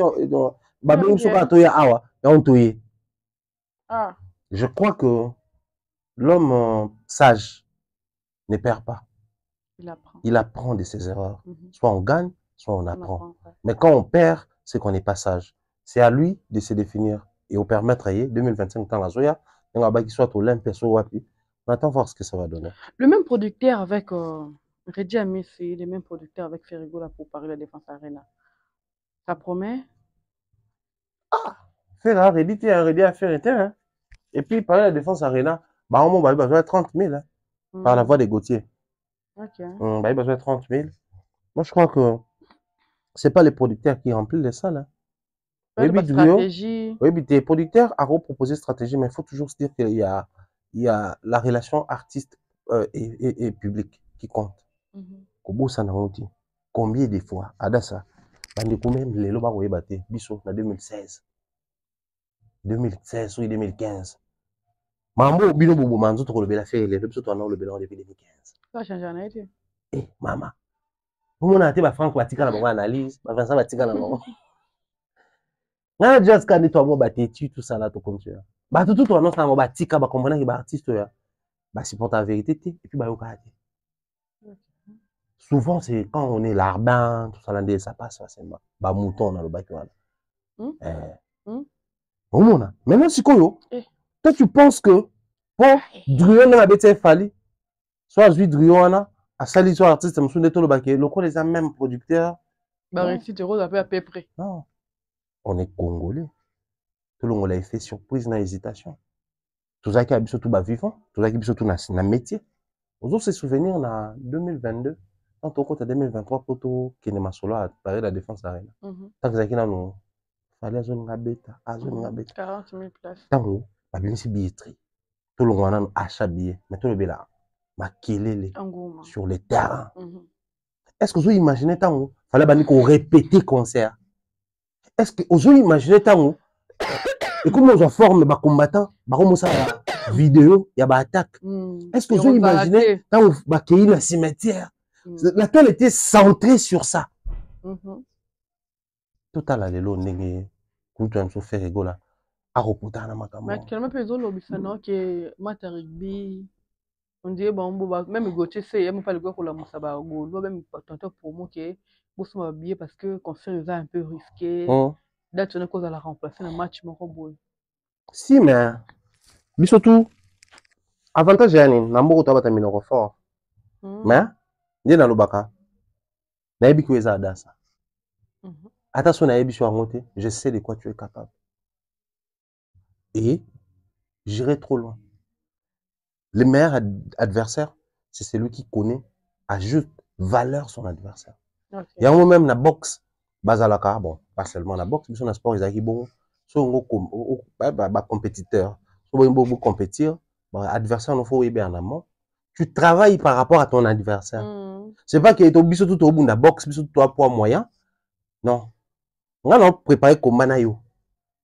je crois que l'homme sage ne perd pas. Il apprend de ses erreurs. Soit on gagne, soit on apprend. Mais quand on perd, c'est qu'on n'est pas sage. C'est à lui de se définir. Et au permettre, 2025 ans, la Zoya, on attend voir ce que ça va donner. Le même producteur avec Reddy Amissi, le même producteur avec Ferrigo là pour Paris La Défense Arena. Ça promet? Faire Reddy à faire éteint. Et puis, Paris La Défense Arena, bah, on va besoin de 30 000 par la voix des Gauthier. Ok. Bah, il besoin de 30 000. Moi, je crois que c'est pas les producteurs qui remplissent les salles. Oui, les producteurs ont proposé stratégie, mais il faut toujours se dire qu'il y a la relation artiste et public qui compte. Combien de fois, Adassa, même les loba royebate, biso, en 2016. 2016 ou 2015. Mambo bino bobo manzo to le faire les biso to na le bilan depuis 2015. Ça a changé en été. Eh maman. Vous m'avez ba Franck Batika na bango analyse, ba Vincent Batika na bango. Na just quand toi mo batetu tout ça là to continue. Ba tout to annonce na mo Batika ba comprendre que ba artiste ya ba supporter la vérité et puis ba yo ka. Souvent c'est quand on est larbin tout ça là ça passe facilement. Ba mouton na le bac voilà. Maintenant, si toi tu penses que pour Drion na bete Fally, soit lui Drion a sali soit artiste me souné tout le baquet, le les mêmes producteurs. Bah réussi tu roses à peu près. Non. On est congolais. Tout le monde a fait surprise na hésitation. Tout ça qui a surtout ba vivant, tout ça qui surtout na métier. Aux autres se souvenir en 2022, quand au côté 2023 pour tout qui n'est ma solo à Paris La Défense Arena. Tant que ça qui n'a nous fallait zone ngabeta, zone ngabeta. 40 000 places. Tant ba bien si billetterie. Tout le monde a achat billet, mais tout le bela makelele sur le terrain. Est-ce que vous imaginez tant fallait bani qu'on répéter concert? Est-ce que vous imaginez tant et comment on forme ba combattant, ba comme ça vidéo, il y a ba attaque. Est-ce que vous imaginez tant ba kéi na cimetière? Laquelle était centrée sur ça. Tout à la lelo ndenge kutu en faire rigola. Mais actuellement, peu de gens que mata rugby, on dit bon, même Gauthier c'est même pas le gars pour la Moussaba Gaulois, même tonton pour moi que vous sont habillés parce que concert est un peu risqué. Date une cause à la remplacer un match mon robot. Si mais surtout avantage yani nambo to bata minoko fort. Mais ndi na lobaka. Na yebi ko eza adasa. Attention na yebi so ngote, je sais de quoi tu es capable. Et j'irai trop loin. Le meilleur adversaire, c'est celui qui connaît, ajoute valeur son adversaire. Il y a un moment même dans la boxe, bazalaka, bon, pas seulement la boxe, mais dans le sport, ils ont bon, soit un compétiteur, soit un compétir, adversaire, il faut y bien en amont. Tu travailles par rapport à ton adversaire. C'est pas que tu es tout au bout de la boxe, tu as poids moyen. Non. On va préparer comme manayo.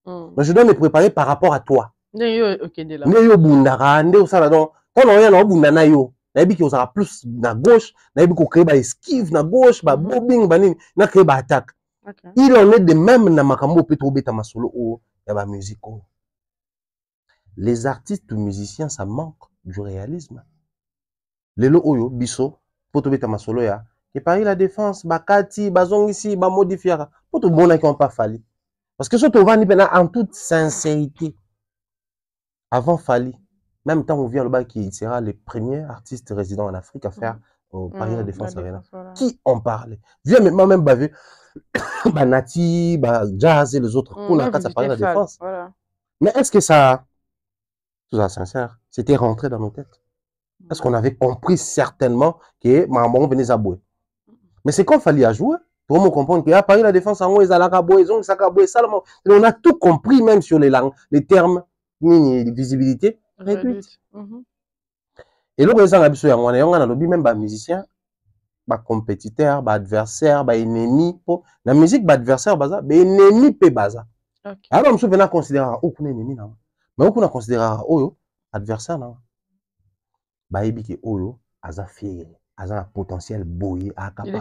Mais je dois me préparer par rapport à toi. Neyo bundara, nde osala donc. Quand on est dans bundana yo, na yebi ki osala plus na gauche, na yebi ko créer ba esquive na gauche, ba bobbing ba nini, na créer ba attaque. Il en est de même na makambo peut trop beta masolo o ya ba musique o. Les artistes ou musiciens, ça manque du réalisme. Lelo oyo, biso, poto beta masolo ya, et Paris la défense, bakati, bazong ici, ba modifiera. Poto bona qui ont pas fallu. Parce que ce que va en toute sincérité, avant Fali, même temps on vient le bas qui sera le premier artiste résident en Afrique à faire au Paris la Défense Arena. Voilà. Qui en parle? Viens même bavé, Banati, Jazz et les autres. On a qu'à Paris la Défense. Voilà. Mais est-ce que ça, tout ça sincère, c'était rentré dans nos têtes? Est-ce qu'on avait compris certainement que Maman venait à bouer? Mais c'est quand Fali a joué. Pour me comprendre que à Paris la Défense, on a tout compris, même sur les langues, les termes, ni visibilité réduite. Et là, on a même des musiciens, des compétiteurs, des adversaires, des ennemis. La musique, des adversaires, des ennemis, alors, je vais considérer aucun ennemi. Mais on considérer adversaire. Il a un potentiel boy, il est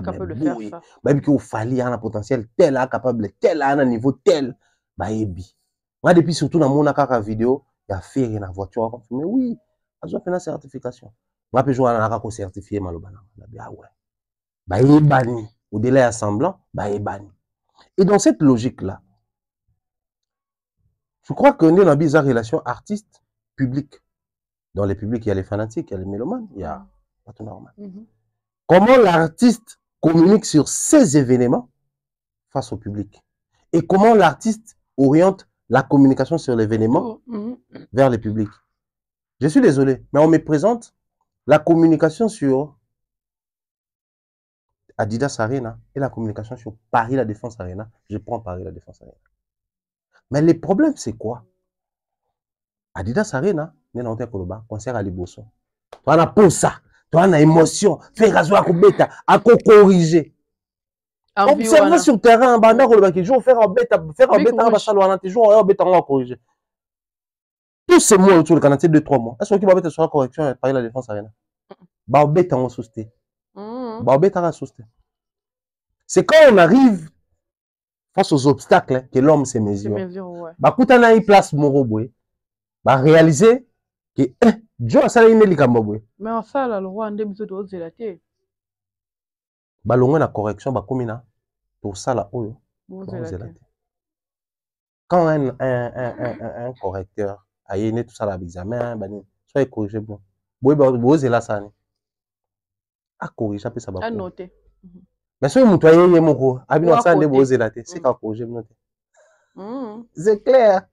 capable de faire ça. Il fallait un potentiel tel, capable tel, à un niveau tel. Moi, depuis surtout dans mon vidéo, il y a fait une voiture. Mais oui, il a fait une certification. Moi, je jouer à un certifié. Au-delà de semblant, et dans cette logique-là, je crois qu'on est dans une relation artiste-public. Dans les publics, il y a les fanatiques, il y a les mélomanes, il y a pas tout normal. Comment l'artiste communique sur ces événements face au public? Et comment l'artiste oriente la communication sur l'événement vers le public? Je suis désolé, mais on me présente la communication sur Adidas Arena et la communication sur Paris la Défense Arena. Je prends Paris la Défense Arena. Mais le problème, c'est quoi? Adidas Arena, concert à Liboso. Tu as pour ça, tu as une émotion, faire à corriger. Observer sur le terrain, faire un bêta, corriger. Tous ces mois autour de Canada, 2-3 mois. Est-ce qu'il va mettre sur la correction et Paris la Défense Arena? C'est quand on arrive face aux obstacles que l'homme se mesure. Bakutana y place Moroboué. Réaliser que Dieu a salé une likamboboé. Mais en ça, la loi en début de zélaté. Balongo na correction bakomina pour ça là oyo. Quand un correcteur a yéné tout ça l'examen, soit corrigé bon. Boy zéla ça ni. A corriger après ça ba. A noter. Mais si vous avez un mot, c'est qu'à corriger. C'est clair.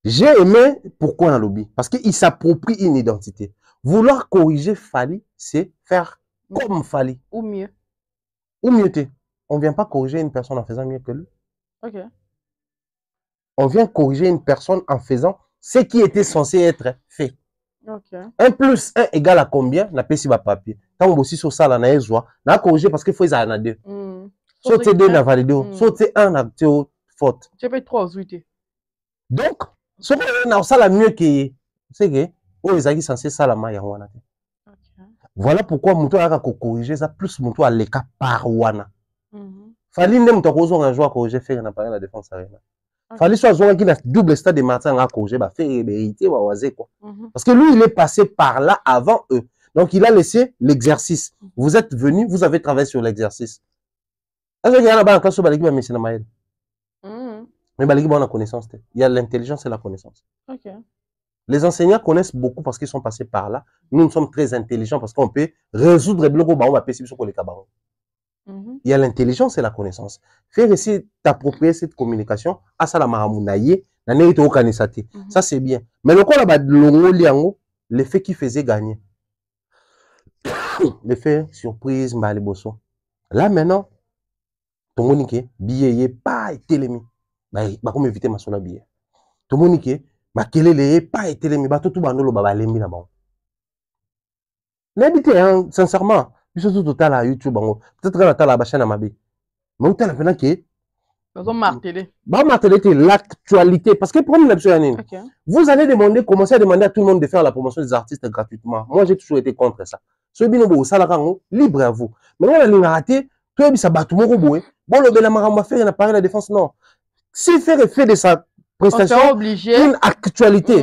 J'ai aimé pourquoi on a lobby. Parce qu'il s'approprie une identité. Vouloir corriger Fali, c'est faire comme Fali. Ou mieux. Ou mieux. On ne vient pas corriger une personne en faisant mieux que lui. Ok. On vient corriger une personne en faisant ce qui était censé être fait. Ok. 1 plus 1 égale à combien? N'a pas si papier. Quand on aussi sur ça, là, on a corrigé parce qu'il faut y en a deux. Soit c'est 2, on a validé. Soit c'est 1, on a faute. Tu peux 3 8. Donc, ce qu'on a ça la mieux que c'est que les gens censés ça la maille wana. Voilà pourquoi mon tour a corriger ça plus mon tour à l'écart par wana. Fallait même ton cause un joueur corriger faire na Paris la Défense Arena. Fallait soit joueur qui a double stade de Martin à corriger bah faire hériter ou oiser quoi. Parce que lui il est passé par là avant eux. Donc il a laissé l'exercice. Vous êtes venu, vous avez travaillé sur l'exercice. Est-ce qu'il y a là-bas en classe sur Baliki mais c'est na maille. Mais Baliki a connaissance. Il y a l'intelligence et la connaissance. Okay. Les enseignants connaissent beaucoup parce qu'ils sont passés par là. Nous sommes très intelligents parce qu'on peut résoudre les blocs sur les cabarons. Il y a l'intelligence et la connaissance. Faire essayer d'approprier cette communication à ça la mahamounaye, ça c'est bien. Mais le quoi l'effet qui faisait gagner. L'effet surprise, là maintenant, ton monique, billet, pas télémi. Bah, comme éviter ma son billet. Tout le monde qui ma kelele pas été les bateaux tout bandolo baba lembi na bon. N'habitez sincèrement, surtout total à YouTube peut-être que la la chaîne à mabi. Mais on t'a maintenant que on martelé. Bah martelé l'actualité parce que problème l'absolu. Vous allez demander commencer à demander à tout le monde de faire la promotion des artistes gratuitement. Moi j'ai toujours été contre ça. Ce binobo ça la libre à vous. Mais on a ligne raté, toi bi ça batou moko boé. Bon le bela maramba faire na Paris la Défense non. Si faire effet de sa prestation, sera obligé. Une actualité.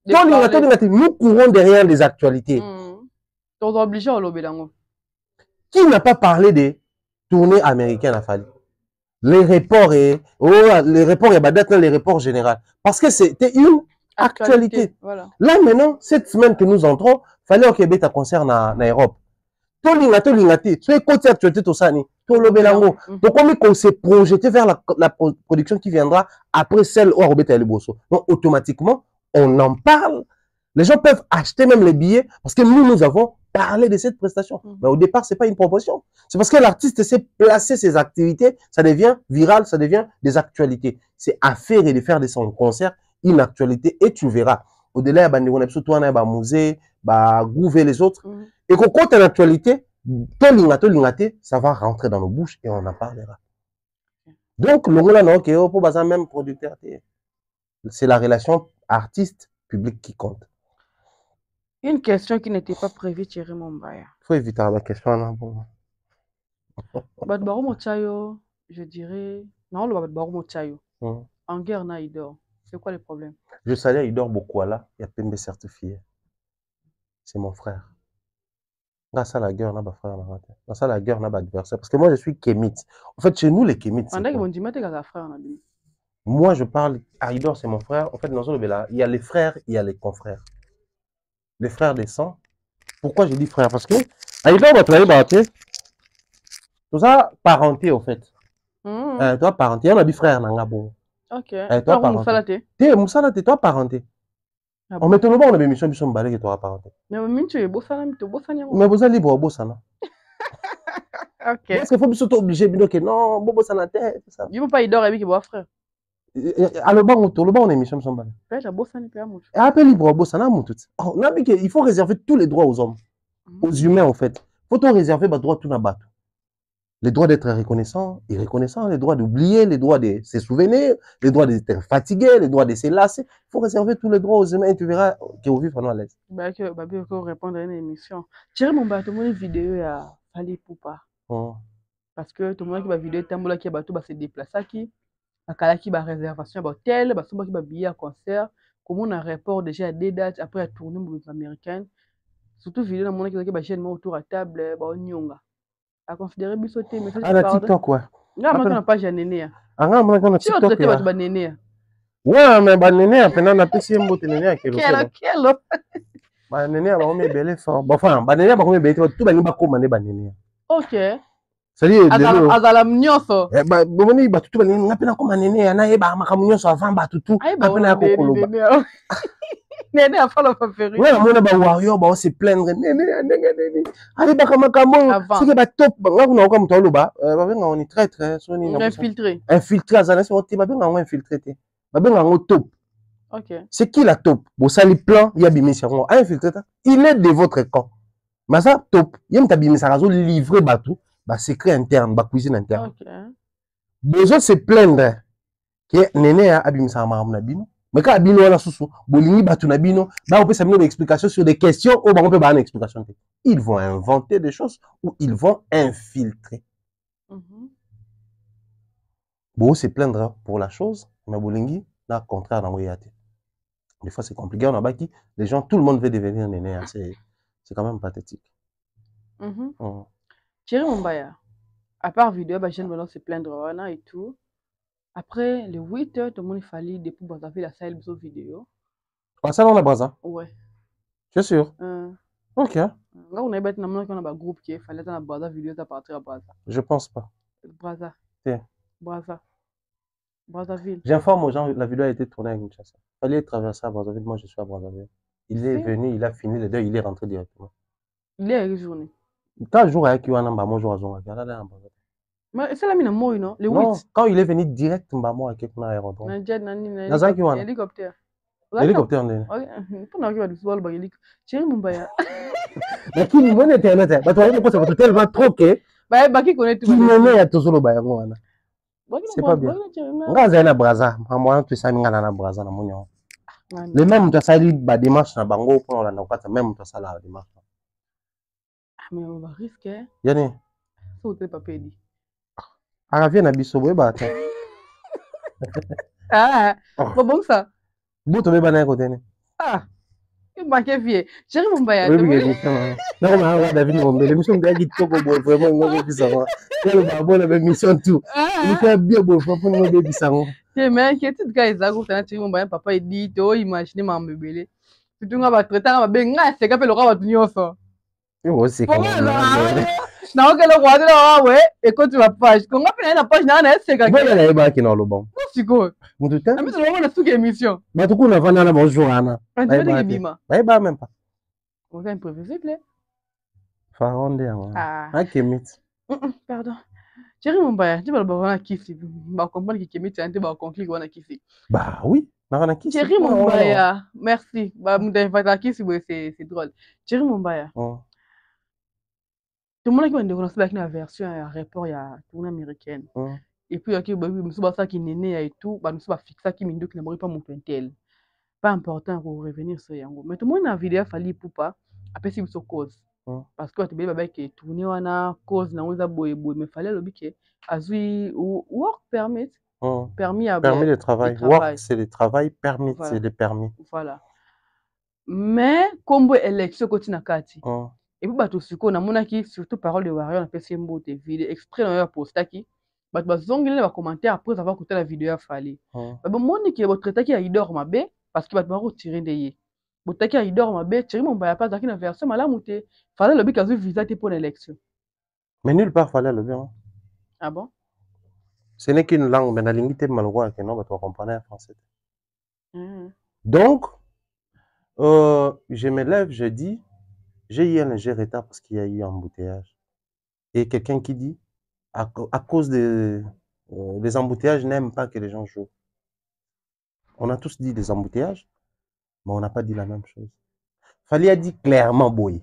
Nous courons derrière les actualités. On est obligé à l'obéir. Qui n'a pas parlé des tournées américaines à Fali? Les reports et les reports généraux. Parce que c'était une actualité. Voilà. Là maintenant, cette semaine que nous entrons, fallait au Québec à concert en Europe. Tolingate, tu es côté actualité tout ça ni. Tolobelango. Donc comme on s'est projeté vers la production qui viendra après celle où Robert Aliboso. Donc automatiquement, on en parle. Les gens peuvent acheter même les billets parce que nous avons parlé de cette prestation. Mais au départ, c'est pas une proposition. C'est parce que l'artiste sait placer ses activités, ça devient viral, ça devient des actualités. C'est à faire et de faire de son concert une actualité et tu verras. Au-delà, il y a un musée, gouver les autres. Et qu'on compte en actualité, ça va rentrer dans nos bouches et on en parlera. Donc, le même producteur, c'est la relation artiste-public qui compte. Une question qui n'était pas prévue, Thierry Mumbaya. Il faut éviter la question. Je dirais. Non, le Badbaro Mochayo. En guerre, il dort. C'est quoi le problème? Je salue, il dort beaucoup là. Il y a Pembe certifié. C'est mon frère. Grâce à la guerre, on a pas frère. Grâce à la guerre, on a pas adversaire. Parce que moi, je suis kémite. En fait, chez nous, les kémites. Moi, je parle. Aïdor, c'est mon frère. En fait, dans il y a les frères, il y a les confrères. Les frères des sangs. Pourquoi je dis frère? Parce que Aïdor va travailler. Tout ça, parenté, au fait. Toi, parenté. On a dit frère, Nangabo. Ok. Toi, parenté. T'es toi, parenté. On met tout le monde dans l'émission, on va que toi, parenté. Mais vous êtes libre, au bossana. Ok. Est-ce qu'il faut que tu obligé de dire non, bobo ça n'a tête, ça. Il ne faut pas y dormir avec vos frères. Alors, on émission, on va. Appelle libre, au bossana, il faut réserver tous les droits aux hommes, aux humains, en fait. Il faut réserver les droits tout là-bas. Les droits d'être reconnaissant, irreconnaissant, les droits d'oublier, les droits de se souvenir, les droits d'être fatigué, les droits de se lasser. Il faut réserver tous les droits aux humains et tu verras qu'ils vivent vraiment à l'aise. Il faut répondre à une émission. Thierry Mumbaya, tout le monde vidéo à Fali Poupa. Parce que tout le monde qui va vidéo tambola qui va se déplacer qui a qui va réservation à hôtel, qui va billet à concert, comme on a rapport déjà à des dates après la tournée américaine. Surtout vidéo dans le monde qui va chaîne autour à table, nyonga. À considérer bisoté mais ça la TikTok quoi. Là on a pas Néné. Moi on a TikTok. Tu vas Néné. Ouais mais Néné après on a PC mbote Néné quel Néné va me belé fort. Enfin Néné va me belé tout ba ba commander Néné. OK. C'est-à-dire azala mnyoso. Bomoni ba tout ba ngapena comme Néné na eba makamunyoso avant ba tout. Apena ko koloba. Néné a fallu faire. Ouais, on a ba warrior ba se plaindre Néné. Allez ba kamakambo. C'est que ba top nga kuna ko mutolo ba benga on est très soni infiltré azana c'est on ba benga on infiltré te. Ba benga on top. OK. C'est qui la top? Bo sali plan ya bimisi ngo infiltré ta. Il est de votre camp. Mais ça top. Yem ta bimisa razo livrer batou, ba secret interne, ba cuisine interne. OK. Besoin se plaindre que Néné a abimisa maramna bino. Mais quand Abino a la sous, Bolini Batunabino, on peut s'amener des explications sur des questions ou on peut avoir une explication. Ils vont inventer des choses ou ils vont infiltrer. Bon, c'est plaindre pour la chose, mais Bolingi, là, contraire dans Wayate. Des fois, c'est compliqué. On a bâti, les gens, tout le monde veut devenir Néné. C'est quand même pathétique. Thierry Mumbaya, à part vidéo, je ne se plaindre et tout. Après les 8 heures, tout le monde fallait depuis Brazzaville la salle de vidéo. Ça dans la Brazza? Ouais. Tu es sûr? Ok. Là, on a un groupe qui fallait dans la Brazza vidéo à partir de Brazza. Je pense pas. Brazza. Brazza. Brazzaville. J'informe aux gens, la vidéo a été tournée à Kinshasa. Il fallait traverser à Brazzaville, moi je suis à Brazzaville. Il est venu, il a fini les deux, il est rentré directement. Il est à quelle journée? Quand je joue avec Yuanamba, moi je joue à Zonga. Mais c'est la mine moi non le 8. Non, quand il est venu direct Mbamo avec quelqu'un à l'aéroport. Hélicoptère. Hélicoptère né. Pour n'a pas de football ba hélicoptère. Thierry Mumbaya. Mais qui nous connaît internet. Bah toi il pense que tellement trop que bah qui connaît tout. Qui connaît à tout le bayango wana. C'est pas bien. Ngaza na Brazza, moi tu sais ngana na Brazza na monyo. Les mêmes tu ça li ba démarche na bango pour la nakata même tu ça la démarche. Mais on va risquer. Yani. Faut te pas payer. Aravia na biso boye ba ta. Ah, bon ça. Vous tombez pas d'un côté. Ah, il manquait vieux. Chérie Mumbaya. Oui, oui, émission. Non, mais David Mombé, l'émission de Guy Toko, vraiment, on va bien ça. Il y a la même mission tout. Il fait bien beau, faut pas nous bien ça. Je m'inquiète, tout cas, ils ont fait un Mumbaya, papa, il dit, oh, imaginez ma bébé. Surtout, on va traiter un bébé, c'est qu'après le roi va tenir ça. Oui, c'est quand même. Non, que le roi de la ouais, et quand tu vas page, quand on a la page, c'est quand même. Voilà, il va qui dans le bon. C'est quoi? Mon tout temps. Mais c'est vraiment la sous-émission. Mais tout coup, on a vendu la bonjour, Anna. Tu veux dire que Bima? Bah, même pas. On a imprévisible. Faronde, ah. Ah, Kémit. Pardon. Chérie Mumbaya, tu vas le voir kiff. Bah, comprendre que Kémit, c'est un peu conclu qu'on a kiffé. Bah oui, on a kiff. Chérie Mumbaya, merci. Bah, m'invite kiff, c'est drôle. Chérie Mumbaya. Tout le monde qui va découvrir avec la version à rapport à tournée américaine. Et puis, il y a des gens qui sont nés et tout, bah, nous sommes fixés qui ne sont pas mon tel. Pas important pour revenir sur Yango. Mais tout le monde a vidéo fallu pour pas. Après, c'est une cause. Parce que tu as qui tourné en cause, na oza boye boye, mais fallait le biquet. Azui work permit. Permis à permis de travail. Work, c'est le travail, permit, c'est le permis. Voilà. Mais, comme élection continue à Kati. Et puis, bato suko na monaki surtout parole de Warrior na PC mbote vidéo extrait dans leur postaki. Bato bazongeli ba commentaire après avoir écouté la vidéo a fallu. Bon moni ki votre traité qui a idor mabe parce que bato ba retirer de yé. Botaki a idor mabe, Chérie Mumbaya pas dans la version malamu te. Fallait le bikazu visa te pour l'élection. Mais nulle part fallait le bien. Ah bon? Ce n'est qu'une langue, mais la langue est malheureuse que non, tu comprends en français. Donc, je me lève, je dis, j'ai eu un léger retard parce qu'il y a eu un embouteillage. Et quelqu'un qui dit, à cause des embouteillages, n'aime pas que les gens jouent. On a tous dit des embouteillages, mais on n'a pas dit la même chose. Fallait a dit clairement, boy.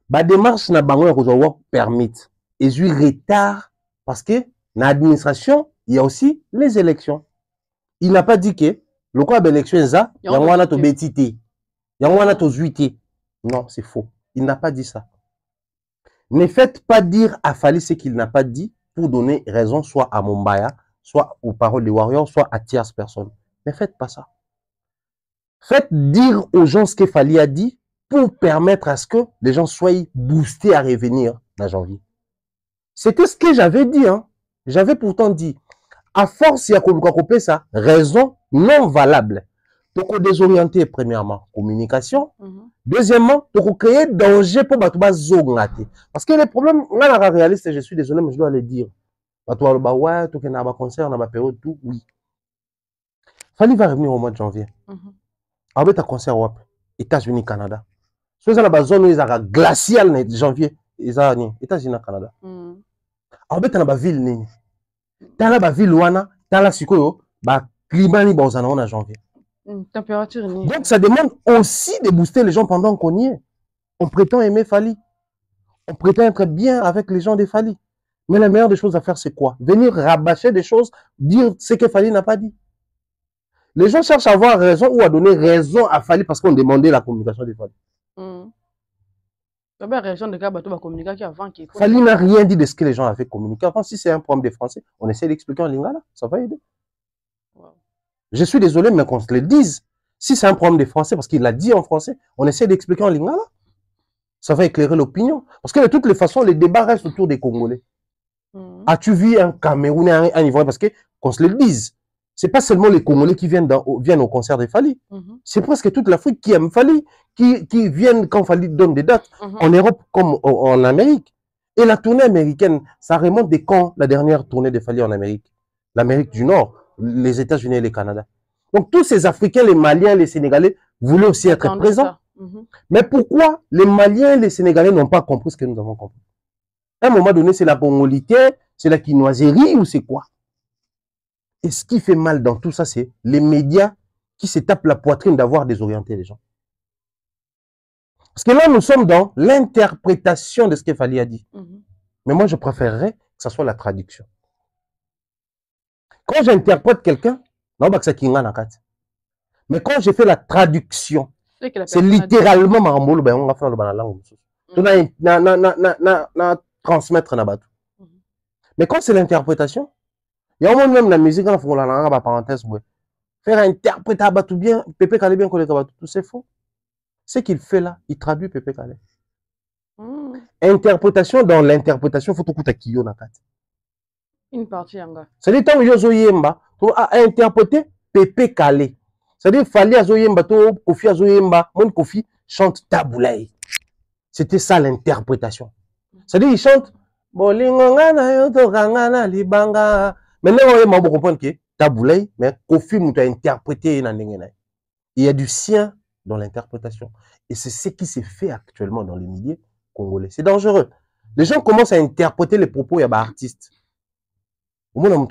Ba démarche na bango ya kozwa permis. Et j'ai retard parce que dans l'administration, il y a aussi les élections. Il n'a pas dit que le quoi d'élection est ça, il y a un to betité. Il y a un to zuité. Non, c'est faux. Il n'a pas dit ça. Ne faites pas dire à Fali ce qu'il n'a pas dit pour donner raison soit à Mumbaya, soit aux paroles des Warriors, soit à tierces personnes. Ne faites pas ça. Faites dire aux gens ce que Fali a dit pour permettre à ce que les gens soient boostés à revenir en janvier. C'était ce que j'avais dit. Hein. J'avais pourtant dit, à force, il y a ça, raison non valable. Donc, désorienter, premièrement, communication. Deuxièmement, donc créer danger pour Batouba Zogate. Parce que les problèmes, on a réaliste, je suis désolé, mais je dois le dire. Batouba Loba, ouais, tout qu'il y a un concert, on a une période, tout, oui. Fali va revenir au mois de janvier. Avec un concert, ouais, États-Unis, Canada. Si vous avez une zone où il y a glacial en janvier, ils ont États-Unis, Canada. Avec une ville, dans la ville, dans la Sikoyo, le climat est en janvier. Température. Donc, ça demande aussi de booster les gens pendant qu'on y est. On prétend aimer Fali. On prétend être bien avec les gens de Fali. Mais la meilleure des choses à faire, c'est quoi? Venir rabâcher des choses, dire ce que Fali n'a pas dit. Les gens cherchent à avoir raison ou à donner raison à Fali parce qu'on demandait la communication de Fali. Fali n'a rien dit de ce que les gens avaient communiqué. Enfin, si c'est un problème des Français, on essaie d'expliquer en lingala. Ça va aider. Je suis désolé, mais qu'on se le dise. Si c'est un problème des Français, parce qu'il l'a dit en français, on essaie d'expliquer en lingala. Ça va éclairer l'opinion. Parce que de toutes les façons, les débats restent autour des Congolais. As-tu vu un Camerounais, un Ivoirien? Parce que, qu'on se le dise, c'est pas seulement les Congolais qui viennent au concert de Fali. C'est presque toute l'Afrique qui aime Fali, qui viennent quand Fali donne des dates, en Europe comme en Amérique. Et la tournée américaine, ça remonte de quand la dernière tournée de Fali en Amérique? L'Amérique du Nord, les États-Unis et le Canada. Donc tous ces Africains, les Maliens, les Sénégalais, voulaient aussi être présents. Mais pourquoi les Maliens et les Sénégalais n'ont pas compris ce que nous avons compris? À un moment donné, c'est la congolité, c'est la quinoiserie ou c'est quoi? Et ce qui fait mal dans tout ça, c'est les médias qui se tapent la poitrine d'avoir désorienté les gens. Parce que là, nous sommes dans l'interprétation de ce que Fali a dit. Mais moi, je préférerais que ce soit la traduction. Quand j'interprète quelqu'un, mais quand je fais la traduction, c'est littéralement marambolo, ben on va faire le la langue. On transmettre na bateau. Mais quand c'est l'interprétation, Il y a un moment même la musique, quand on a la parenthèse, faire interpréter à tout bien, Pépé Calé bien collé tout, c'est faux. Ce qu'il fait là, il traduit Pépé Calé. Interprétation dans l'interprétation, il faut tout coûter qui yon akat. Une partie en gars. C'est-à-dire, tant que Yozo Yemba, tu as interprété Pépé Calé. C'est-à-dire, Fali Azo Yemba, Kofi Azo Yemba, mon Kofi chante Taboulaye. C'était ça l'interprétation. C'est-à-dire, il chante Bolingonga na yoto kangana libanga. Maintenant, on va comprendre que Taboulaye, mais Kofi m'a interprété. Il y a du sien dans l'interprétation. Et c'est ce qui s'est fait actuellement dans les milieux congolais. C'est dangereux. Les gens commencent à interpréter les propos de l'artiste. Non,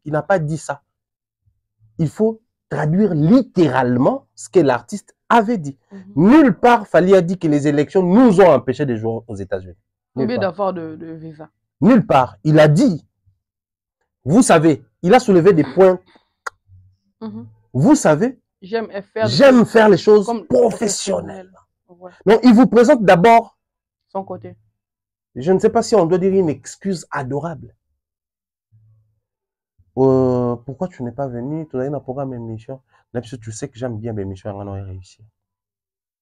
il n'a pas dit ça. Il faut traduire littéralement ce que l'artiste avait dit. Nulle part, Fali a dit que les élections nous ont empêché de jouer aux États-Unis. Combien d'avoir de visa? Nulle part. Il a dit, vous savez, il a soulevé des points. Vous savez, j'aime faire les choses professionnelles. Ouais. Donc, il vous présente d'abord son côté. Je ne sais pas si on doit dire une excuse adorable. Pourquoi tu n'es pas venu? Tu as un programme d'émission. Même si tu sais que j'aime bien mes missions, on a réussi.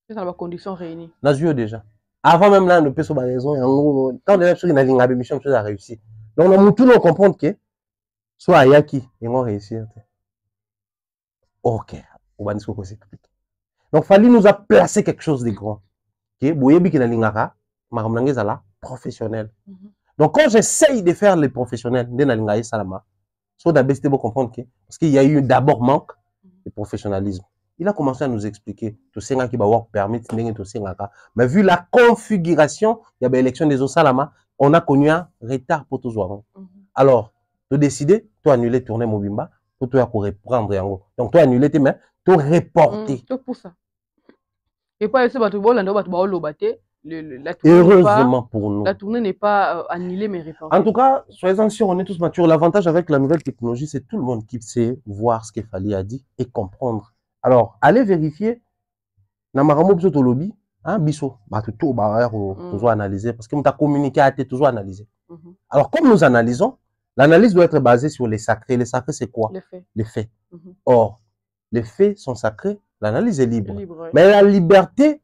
C'est dans les conditions réunies. Nazio déjà. Avant même là, on peut se baser raison. Quand on a une ligne d'émission, on a réussi. Donc, on a tout le comprendre que soit Ayaki, et on réussi. Ok. On va dire ce que c'est. Donc, Fali nous a placé quelque chose de grand. Ok. Boyebi qui na lingaka, maramnangezala professionnel. Donc, quand j'essaye de faire les professionnels, so d'abord comprendre que parce qu'il y a eu d'abord manque de professionnalisme. Il a commencé à nous expliquer tout ce qui va avoir permis tout ce mais vu la configuration, il y a l'élection des Osalama, on a connu un retard pour tous voir. Alors, tu décider, tu annuler tourner Mobimba, pour toi reprendre yango. Donc tu annuler tes mains, tu reporter. Tout pour ça. Et pas essayer de heureusement pour nous. La tournée n'est pas annulée mais reportée. En tout cas, soyez-en sûrs, on est tous matures. L'avantage avec la nouvelle technologie, c'est tout le monde qui sait voir ce que Fali a dit et comprendre. Alors, allez vérifier. Namaramo biso lobby, hein, biso, tout toujours analyser parce que nous avons communiqué à toujours analyser. Alors, comme nous analysons, l'analyse doit être basée sur les sacrés. Les sacrés, c'est quoi? Les faits. Les faits. Or, les faits sont sacrés, l'analyse est libre. Ouais. Mais la liberté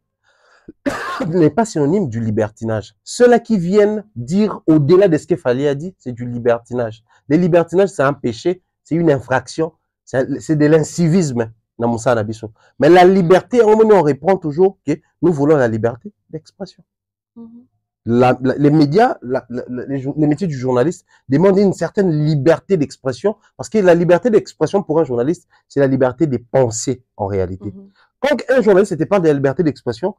n'est pas synonyme du libertinage. Ceux-là qui viennent dire au-delà de ce que Fali a dit, c'est du libertinage. Le libertinage, c'est un péché, c'est une infraction, c'est de l'incivisme. Mais la liberté, on répond toujours que nous voulons la liberté d'expression. Les médias, les métiers du journaliste demandent une certaine liberté d'expression parce que la liberté d'expression pour un journaliste, c'est la liberté de penser en réalité. Quand un journaliste n'était pas de la liberté d'expression,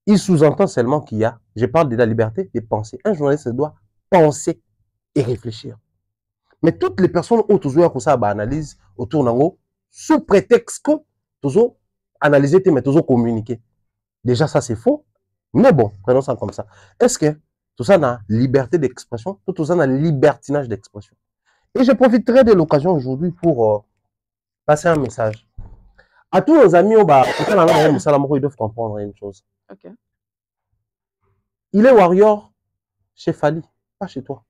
il sous-entend seulement qu'il y a, je parle de la liberté de penser. Un journaliste doit penser et réfléchir. Mais toutes les personnes ont toujours comme ça analyse autour d'ango sous prétexte que toujours analyser, mais toujours communiquer. Déjà, ça c'est faux. Mais bon, prenons ça comme ça. Est-ce que tout ça a liberté d'expression, tout ça a libertinage d'expression? Et je profiterai de l'occasion aujourd'hui pour passer un message. À tous nos amis, ils doivent comprendre une chose. Okay. Il est warrior chez Fali, pas chez toi.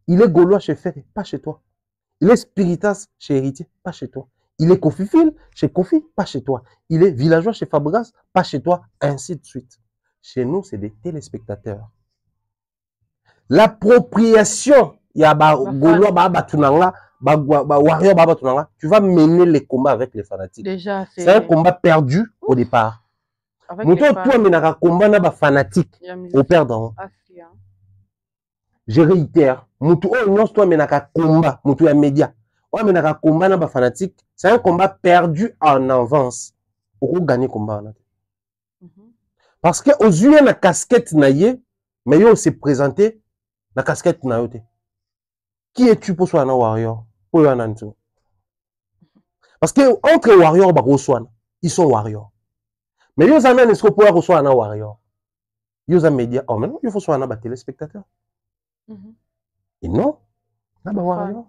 Il est gaulois chez Ferré, pas chez toi. Il est spiritas chez Héritier, pas chez toi. Il est Kofifil chez Kofi, pas chez toi. Il est villageois chez Fabregas, pas chez toi, ainsi de suite. Chez nous, c'est des téléspectateurs. L'appropriation, il y a gaulois, warrior, tu vas mener les combats avec les fanatiques. Déjà, c'est un combat perdu au départ. Toi, mais un combat na fanatique au perdant. Je réitère, toi mais combat, un média. Mais un combat na fanatique, c'est un combat perdu en avance. Pour gagner combat. Parce que aux yeux la casquette naïe, mais yo s'est présenté la casquette naïe. Qui es-tu pour soi un warrior? Pour un parce que entre warriors ils sont warriors. Mais ils ont un espoir pour soi un warrior. Ils ont un média. Oh, mais non, il faut soit un téléspectateur. Et non, un warrior.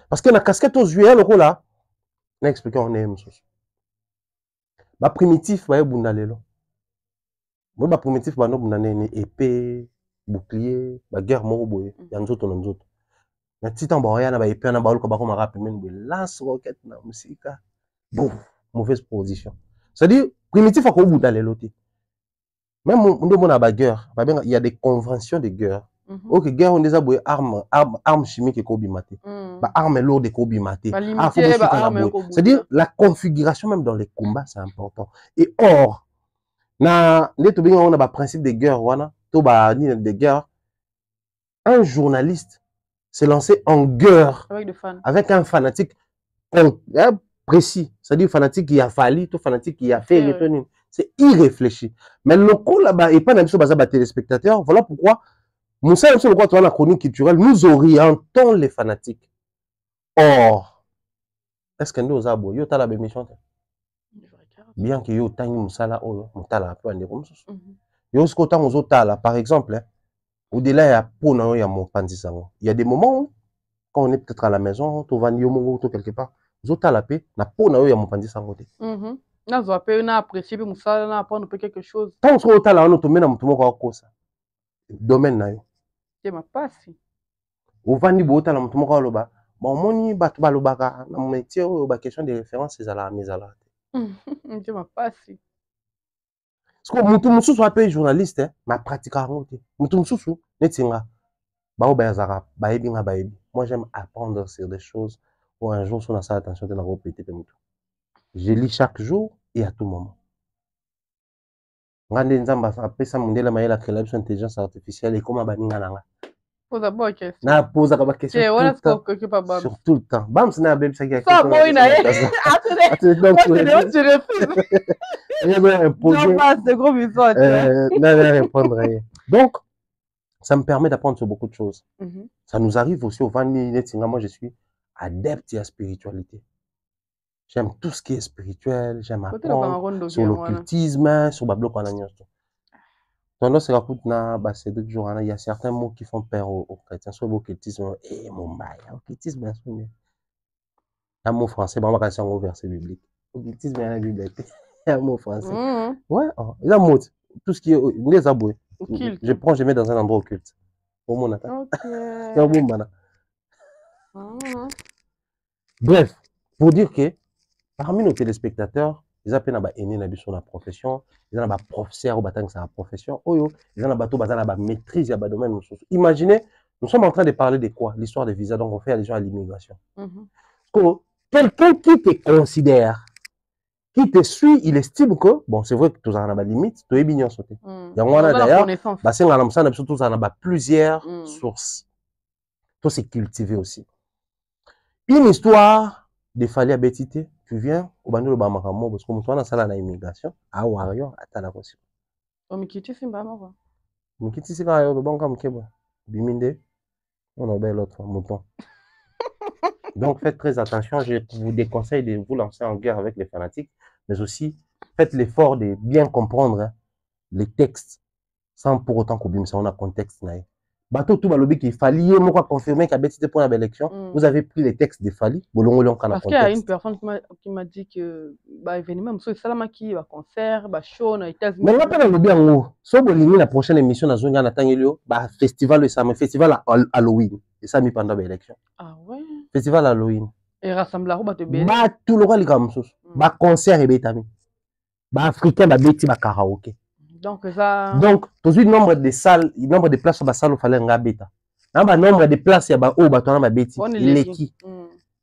Parce que la casquette aux yeux, le rôle là, on a expliqué, on est primitif, bah, bundalelo. Moi, primitif, bah, non, bundalelo, épée, bouclier guerre moko boye ya nzoto na nzoto na titan baoya na baepe na baluka bakomaka pembeni boye lance roquette na mosika bon mauvaise position c'est-à-dire primitif akobuta lelo te même nde mona baguerre babenga il y a des conventions de guerre ok guerre on eza boye arme chimique ekobima te ba arme lourde ekobima te c'est-à-dire la configuration même dans les combats c'est important et or na nde tobenga on a ba principe de guerre wana to ba ni de guerre un journaliste s'est lancé en guerre avec un fanatique précis, c'est-à-dire fanatique qui a fallu, tout fanatique qui a fait, c'est irréfléchi. Mais le coup là-bas, et pas même sur les téléspectateurs, voilà pourquoi, nous savons sur le quoi, la chronique culturelle, nous orientons les fanatiques. Or, est-ce que nous avons yo tala be méchant? Bien que yo tangi musala oyo, mutala peu ande comme ça. Yo ce qu'autant aux autres par exemple, au-delà ya pona ya mon pandisango. Il y a des moments quand on est peut-être à la maison, tu vas nyomongo tout quelque part. Zota la paix, na pona yo ya mon pandisango te. Na zo appelle na apprécier musala na apprendre quelque chose. Tant que tu as là on te met na mutu moko kosa. Domaine na yo. C'est ma passe. Au vandi bota na mutu moko loba. Bon moni batu balobaka na métier o ba question de référence ezala mezala. C'est ma passe. Parce que mutu mususu appelle journaliste ma pratique a monté. Mutu mususu netinga. Ba o ba yazara, ba ebinga ba ebi. Moi j'aime apprendre sur des choses où un jour sur sa attention de la répéter mutu. Je lis chaque jour et à tout moment. Ngande nzamba apesa mondela mayela création intelligence artificielle et comment baninga nanga. Pose d'abord question. Na pose ka ba question. Sur tout le temps. Bam sina bébé ça qui a question. Ça boy na. Attendez, donc tu non pas de gros besoin. Non répondre rien. Donc ça me permet d'apprendre sur beaucoup de choses. Ça nous arrive aussi au Vani Netinga, moi je suis adepte à la spiritualité. J'aime tout ce qui est spirituel, j'aime apprendre sur l'occultisme, sur Bablo Panagnos. Tandis que il y a certains mots qui font peur aux chrétiens, sur l'occultisme, et mon bail, l'occultisme, c'est un mot français, on va passer un verset biblique. L'occultisme, c'est la Bible, un mot français. Ouais, il y a un mot, tout ce qui est, les aboués. Je mets dans un endroit occulte. Pour mon attaque. Bref, pour dire que parmi nos téléspectateurs, ils appellent la profession, ils ont des professeurs ou la profession, ils ont des maîtrise de domaine. Imaginez, nous sommes en train de parler de quoi? L'histoire des visas, donc on fait allusion à l'immigration. Quelqu'un qui te considère, qui te suit, il estime que, bon, c'est vrai que tu as des limites, tu es bien sauté. D'ailleurs, plusieurs sources. Tout c'est cultivé aussi. Une histoire de Fali Betité, tu viens au Bandolo Bamakamo, parce que nous sommes dans la immigration, à Wario, à Talakosi. Mikiti Simbama. Mikiti Simbama, le bon comme Keba. Biminde, on a bel autre mouton. Donc faites très attention, je vous déconseille de vous lancer en guerre avec les fanatiques, mais aussi faites l'effort de bien comprendre les textes, sans pour autant qu'oublier ça, on a contexte. Bateau tout balobi qui Fali, moi confirmer qu'à Betité pour l'élection, vous avez pris les textes de Fali, parce qu'il y a une personne qui m'a dit que bah événement monsieur Salamaki va concert, bah show na États-Unis. Mais là pas le bien ngo. So bolimi la prochaine émission na zonga na tangelo, bah festival le sam festival Halloween. Et ça mi pendant l'élection. Ah ouais. Festival Halloween. Et rassemblera ba te bé. Bah tout le roi les gamsos. Bah concert et betami. Bah africain ba beti ba karaoké. Donc ça. Donc tous le nombre de salles, nombre de places sur la salle il fallait nga beta. Nombre de places ya ba o ba tona ba beti. Leki.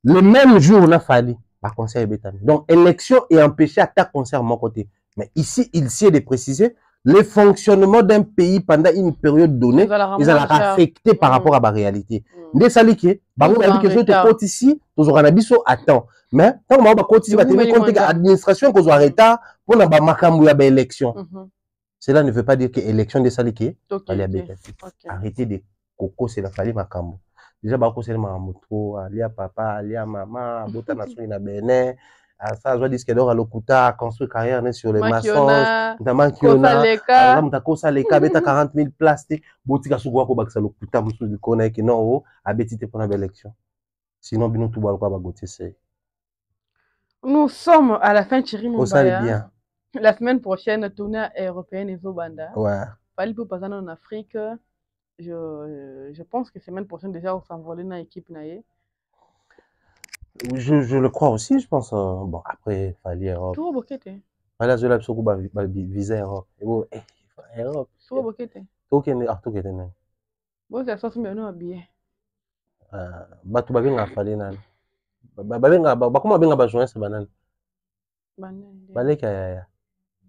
Le même jour on a fallu ba concert et betami. Donc élection est empêchée à ta concert mon côté. Mais ici il s'y est de préciser le fonctionnement d'un pays pendant une période donnée, ils allaient affecter par rapport à la réalité. Dès ça liqué, bah on a dit que je te compte ici, nous aurons un abisso à temps. Mais tant que on va continuer à tenir compte de l'administration qu'on aura retard pour la makamou ya élection. Cela ne veut pas dire que l'élection de Saliki, arrêtez de coco, c'est la famille makamou. Déjà, bah c'est le mamoutro, alia papa, alia maman, bota nation na Bénin. Ça, je dis que l'or à l'Okuta construit carrière sur les maçons, notamment qui on a, mutakosa les cabeta 40 000 places, botika sugwa ko baksa l'Okuta, musu di connaît que non, a betité pour une élection. Sinon, bino tout balko ba goté c'est. Nous sommes à la fin de Thierry Mombaya. Bien. La semaine prochaine, tournée européenne et Zobanda. Ouais. Fali pour passer en Afrique. Je pense que semaine prochaine, déjà, on s'envole dans l'équipe. Je le crois aussi, je pense. Bon, après, il fallait Europe. Tout boquette. Voilà, je l'ai absolument visa Europe. Et bon, Europe. Tout boquette. Tout est né. Bon, c'est ça, c'est bien bien. Bato babenga fallait nan. Babenga, bakoma benga ba journaliste banan. Baleka ya.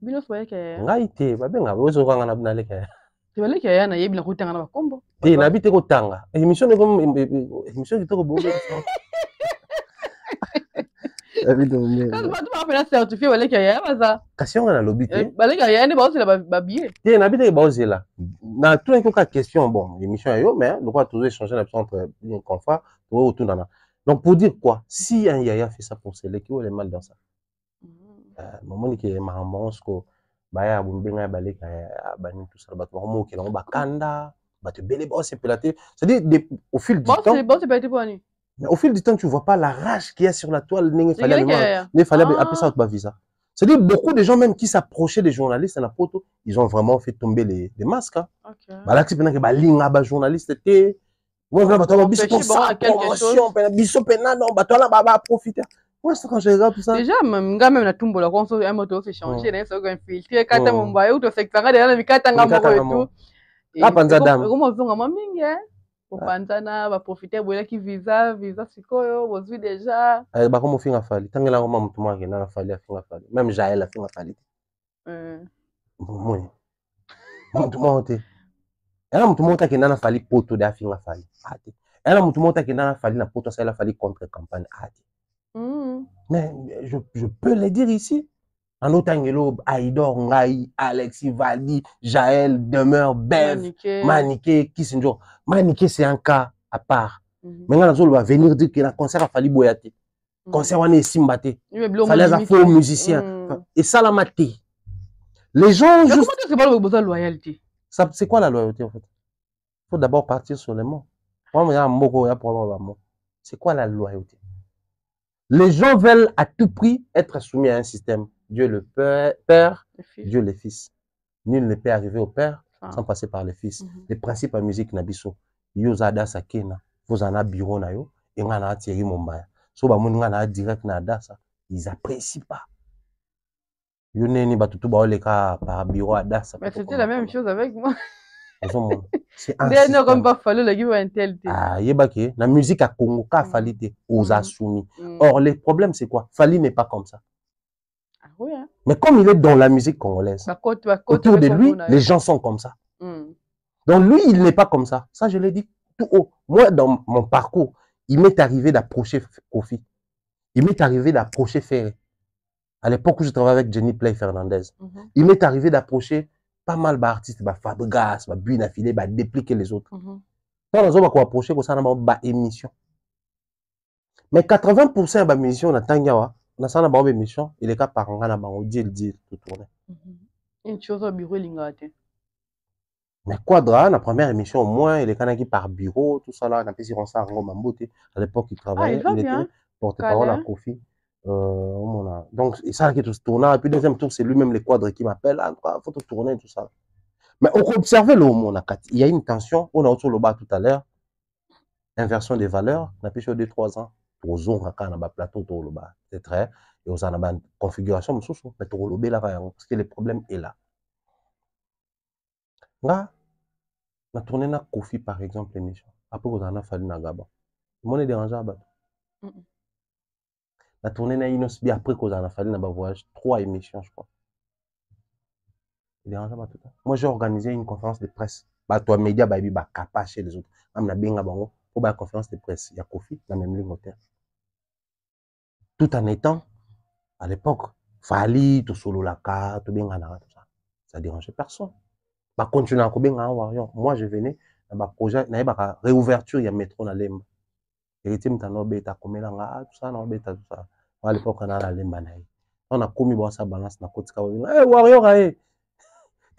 Bino soyeke ya. Ngai te, babenga bozo kanga na binaleka ya. Tu baleka ya na yebi na kutanga na bakombo. Te na bite ko tanga. Émission ne comme émission qui te ko bombe ça. Quand tu vas faire certifié baleka ya baza. Kasi on a lobby te. Baleka ya ne ba aussi la billet. Te na bite ba ozela. Na tout un question bon, émission yo mais on doit toujours échanger la entre un confort pour autour dans. Donc pour dire quoi, si un yaya fait ça pour celle qui est mal dans ça. Maman qui est marrant ko baya bumbenga baleka ya bani tout ça bato mo ki na bakanda bato belé ba c'est pélaté. C'est-à-dire au fil du temps. Bon c'est pas été pour ani. Mais au fil du temps, tu vois pas la rage qu'il y a sur la toile. Il fallait appeler ça au visa. C'est-à-dire beaucoup de gens même qui s'approchaient des journalistes à la photo, ils ont vraiment fait tomber les masques. Bah là, c'est pendant que bah linga bah journaliste était. Moi, je vais sponsor promotion, biso pena non, bah toi là bah profiter. Moi, c'est quand je regarde tout ça. Déjà, même la tumbo la quand un moto s'est changé, là, ça a infiltré, quand on va où tu sais que ça regarde là, mais quand on va et tout. Là, panzadam. Comment on va minga? Panzana va profiter bola ki visa sikoyo bozwi déjà ba comme finga fali tangela ngoma mtu mwake na fali afinga fali même Jaël afinga fali moi mtu mwote era mtu mwote akenda na fali poto de afinga fali ati era mtu mwote akenda na fali na poto ça la fali contre campagne ati mais je peux le dire ici en otangelo Aïdor Ngai Alexis Valdi Jaël Demeure Bev Maniké Kisinjo Maniké c'est un cas à part maintenant on va venir dire que le concert a fallu boyate concert on est simbate fallait un faux musicien et ça la maté les gens juste comment tu parles de loyauté ça c'est quoi la loyauté en fait il faut d'abord partir sur les mots c'est quoi la loyauté les gens veulent à tout prix être soumis à un système. Dieu le Père, Dieu le Fils. Nul ne peut arriver au Père sans passer par le Fils. Les principes à musique nabiso. Yozada sakena, vous en avez bureau na yo, et on a Thierry Mombaya. So ba mun ngana direct na dasa, ils apprécient pas. Yo neni batutu ba oleka par bureau à dasa. Mais c'était la même chose avec moi. C'est un système. Comme pas fallu le give intel. Ah, yebaki, la musique à Congo ka falite aux soumis. Or le problème c'est quoi? Fali n'est pas comme ça. Ah oui hein. Mais comme il est dans la musique congolaise, autour de lui, les gens sont comme ça. Donc lui, il n'est pas comme ça. Ça, je l'ai dit tout haut. Moi, dans mon parcours, il m'est arrivé d'approcher Kofi. Il m'est arrivé d'approcher Ferré. À l'époque où je travaillais avec Jenny Play Fernandez. Il m'est arrivé d'approcher pas mal d'artistes, Fabregas, Buina Fide, dépliquer les autres. Quand on va approcher, ça a une émission. Mais 80% de la mission, on a une émission, il est capable de dire tout tourner. Une chose au bureau, mais Quadra, la première émission, au moins, il est canaki par bureau, tout ça là, on a pu dire ça à l'époque, il travaillait, il était porte-parole à Kofi. Donc, et ça qui est tout tournant, et puis deuxième tour, c'est lui-même les quadres qui m'appelle, il faut tout tourner, tout ça. Mais on observe le monde, il y a une tension, on a autour le bas tout à l'heure, inversion des valeurs, on a pu sur 2-3 ans, aux on a un plateau autour le bas, c'est très, et on a une configuration, mais tout le bas là, parce que le problème est là. Là, on a tourné na Kofi par exemple l'émission. Après, on a fallu na Gabon. Le monde est dérangé à battre. On a tourné na Inosbi après qu'on a fallu na voyage 3 émissions, je crois. Dérangé à battre. Moi, j'ai organisé une conférence de presse. Bah, toi, média, bah, bah, capable chez les autres. On a bien bango pour une conférence de presse. Il y a Kofi, la même ligne hôtel. Tout en étant, à l'époque, Fali, tout solo la carte, tout bien, tout ça. Ça dérangeait personne. Bah, continuer à couper un warrior. Moi, je venais, dans ma projet, dans ma réouverture, il y a métro dans l'Emba. Héritier, m'ta no beta, comme là, tout ça, no beta, tout ça. À l'époque, on a la Lemba naï. On a commis bon ça balance na côte kawa. Eh, warrior, eh.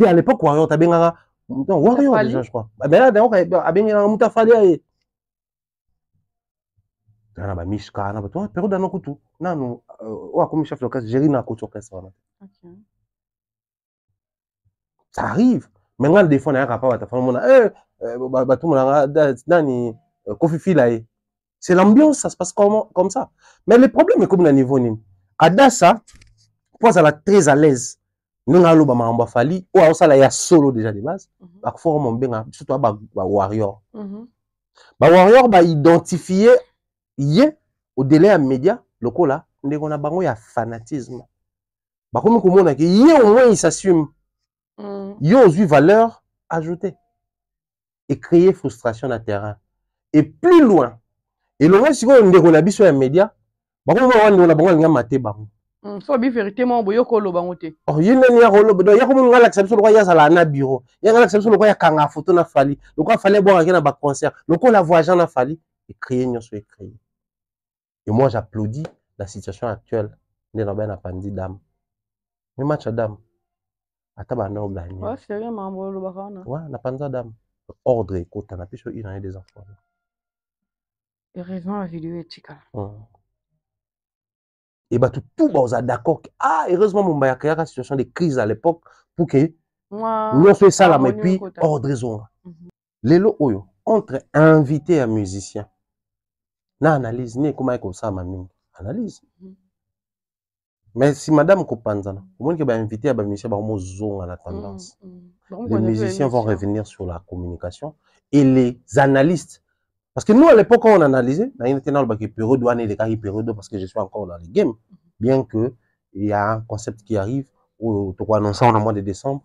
Et à l'époque, warrior, t'as bien un warrior déjà, je crois. Mais là, donc, a bien un moutafali, eh. On a ba mishka, on a ba toi, période dans nos couteaux. Non, non, comme chef d'orchestre, j'ai rien à côté orchestre. Ça arrive. Maintenant, des fois, on a un rapport à ta femme, on a, Nani, Kofi Filae. C'est l'ambiance, ça se passe comme ça. Mais le problème est comme le niveau nini. Adassa, pour être très à l'aise. Nous avons le Mamba Fali, ou alors ça là, il y a solo déjà de base. Par contre, mon bien, surtout ba warrior. Ba warrior, ba identifier, yé, au délai à média, locaux là, on a bango ya fanatisme. Bah, comme on a dit, au moins il s'assume. Il a eu valeur ajoutée. Et créer frustration dans le terrain. Et plus loin. Et le moins, si on a dit sur les médias, bah, on a maté bango. So bi vérité mo boyo ko lo bangote. Oh, il y a un rôle, il y a comme on a l'acceptation, il y a un bureau. Il y a l'acceptation, il y a un photo na fali. Le quoi fallait boire un concert. Le quoi la voyage na fali. Et créer une chose créer. Et moi, j'applaudis la situation actuelle. N'est pas pandi dame. Le match à dame. Ataba no gagné. Ouais, c'est rien mambo lo bakana. Ouais, na panda dame. Ordre écoute, on a pu il y a des enfants. Heureusement la vidéo est tika. Et bah tout bah on d'accord que ah heureusement mon ba créé la situation de crise à l'époque pour que nous soit ça là mais puis ordre raison. Lelo oyo entre invité à musicien. Na analyse ni comment comme ça mami analyse. Mais si madame Kopanzana, au moins que ba invité à ba musicien ba mo zonga la tendance. Les musiciens vont revenir sur la communication et les analystes. Parce que nous, à l'époque, quand on analysait, il y a une période douane, les cas période parce que je suis encore dans les games. Bien que il y a un concept qui arrive où on annonce en mois de décembre.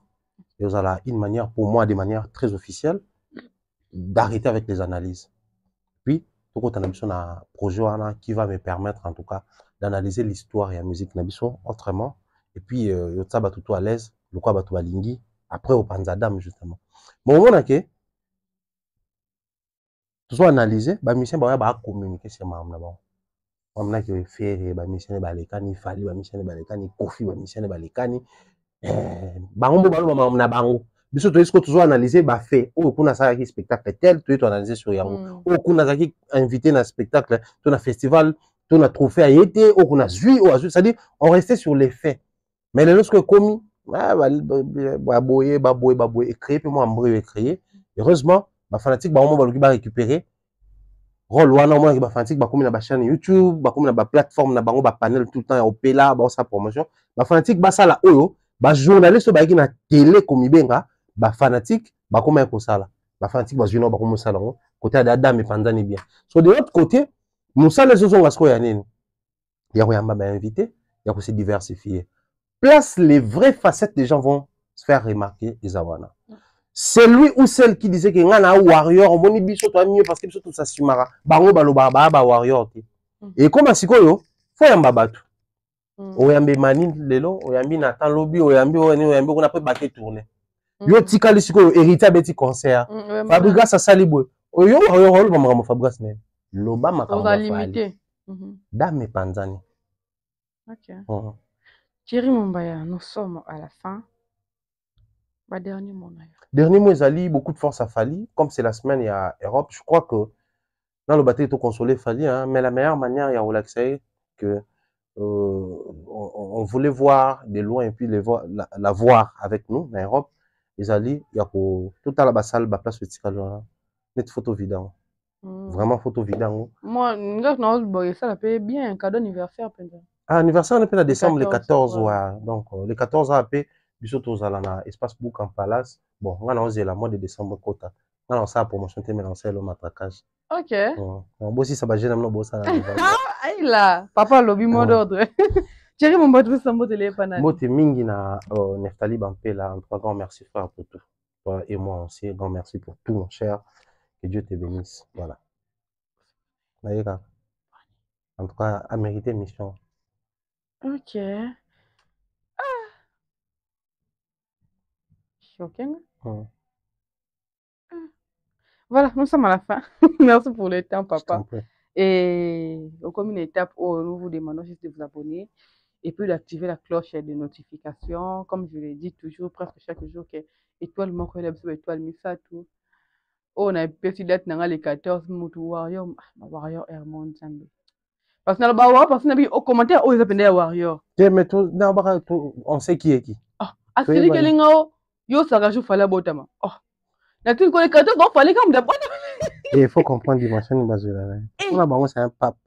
Et vous avez une manière, pour moi, de manière très officielle, d'arrêter avec les analyses. Puis, tout on a un projet qui va me permettre, en tout cas, d'analyser l'histoire et la musique nabiso autrement. Et puis, ça va tout à l'aise, le quoi va tout à l'ingui. Après, au Panzadam, justement. Bon, on a que tout soit analysé, bah mission bah communiquer sur ma d'abord. On a que faire bah mission bah les cani fali bah mission bah les cani kofi bah mission bah les cani bah on ba mama na bango. Biso to est-ce que tout soit analysé bah fait ou kuna ça qui spectacle tel tu es analysé sur yango. Ou kuna ça qui invité na spectacle, tu na festival, tu na trophée a été ou kuna zui ou azui, c'est-à-dire on restait sur les faits. Mais lorsque commis bah boyer et créer puis moi embrouiller créer. Heureusement ba fanatique ba on va récupérer rôle wana moi ba fanatique ba comme na ba chaîne YouTube ba comme na ba plateforme na bango ba panel tout le temps ya opela ba sa promotion ba fanatique ba sala oyo ba journaliste ba ki na télé comme ibenga ba fanatique ba comme ko sala ba fanatique ba jino ba comme sala ngo côté da dame panzani bien so de l'autre côté musala zozo ngasko ya nini ya ko yamba ba invité ya ko se diversifier place les vraies facettes des gens vont se faire remarquer les awana. C'est lui ou celle qui disait que ngana warrior on moni biso toi mieux parce que biso tout ça sumara bango baloba ba warrior et comme asikoyo faut yamba batu oyambe mani lelo oyambi na tan lobby oyambi on peut baquer tourner yo tikali sikoyo héritier beti concert Fabrigas sali boy oyo warrior ba mama Fabrigas ne loba makamba limité dame panzani. OK. Thierry Mumbaya, nous sommes à la fin. Dernier mot. Dernier mot, Zali, beaucoup de force à Fali. Comme c'est la semaine, il y a Europe. Je crois que dans le bataille, il faut consoler Fali. Hein, mais la meilleure manière, il y a relaxé que on voulait voir de loin et puis la voir avec nous en Europe. Et Zali, il y a tout à la salle, la place de net photo vidéo. Vraiment photo vidéo. Moi, ça la paye bien, un cadeau anniversaire. Ah, anniversaire, on est en décembre, le 14. Ouais. Donc, le 14 AP. Biso tozala na espace book en palace bon ngana ozela mois de décembre kota ngana ça promotion te mélanger le matraquage. OK bon si ça va gêner non bossa ai là papa lobby mot d'ordre Thierry mon battre ça mot téléphone mot mingi na Neftali Bampela en tout cas grand merci frère pour tout toi et moi aussi grand merci pour tout mon cher que Dieu te bénisse voilà naïka en tout cas à mériter mission. OK. Shocking. Voilà, nous sommes à la fin. Merci pour le temps, papa. Et comme une étape où nous vous demandons juste de vous abonner et puis d'activer la cloche de notification. Comme je l'ai dit toujours, presque chaque jour, que étoile mon collègue, étoile missa tout. On a petit date dans les 14 Moutou Warrior Hermon Zambé. Parce que dans le commentaire, ils appellent Warrior. Mais on sait qui est qui. Ah, c'est qui est yo saka ju fala botama oh Nature les 14 donc fallait quand même Et il faut comprendre dimension de base là. On a bon c'est un pape.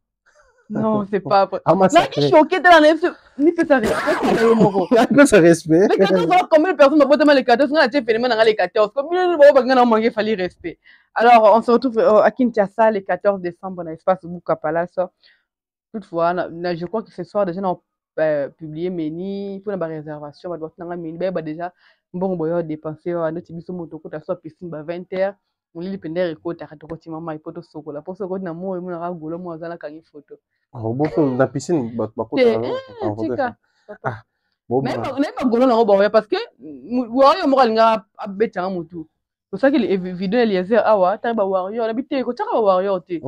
non, c'est pas vrai. Ah moi Là, qui choqué dans la ni fait ça un peu ce respect. les 14 combien de personnes m'ont demandé les 14 on a été phénomène dans les 14 comme il fallait respect. Alors, on se retrouve à Kinshasa le 14 décembre dans l'espace Buka Palace. Toutefois, je crois que ce soir, déjà, on a publié Meni pour la réservation. On va déjà, bon, on va dépenser, on a dépenser, on a dépenser, piscine à 20h. On lit le pendant écoute, à 4h, maman, il faut tout soco. La pour ce qu'on a moi, on a golo, moi, on a quand photo. Beaucoup la piscine, beaucoup Tika. ah, bon, Mais pas golo, on va parce que, warrior, moi, on a bête à mutu. C'est ça que les vidéos, Eliezer, awa, t'as pas warrior, on a bité, quoi, t'as pas warrior, t'es.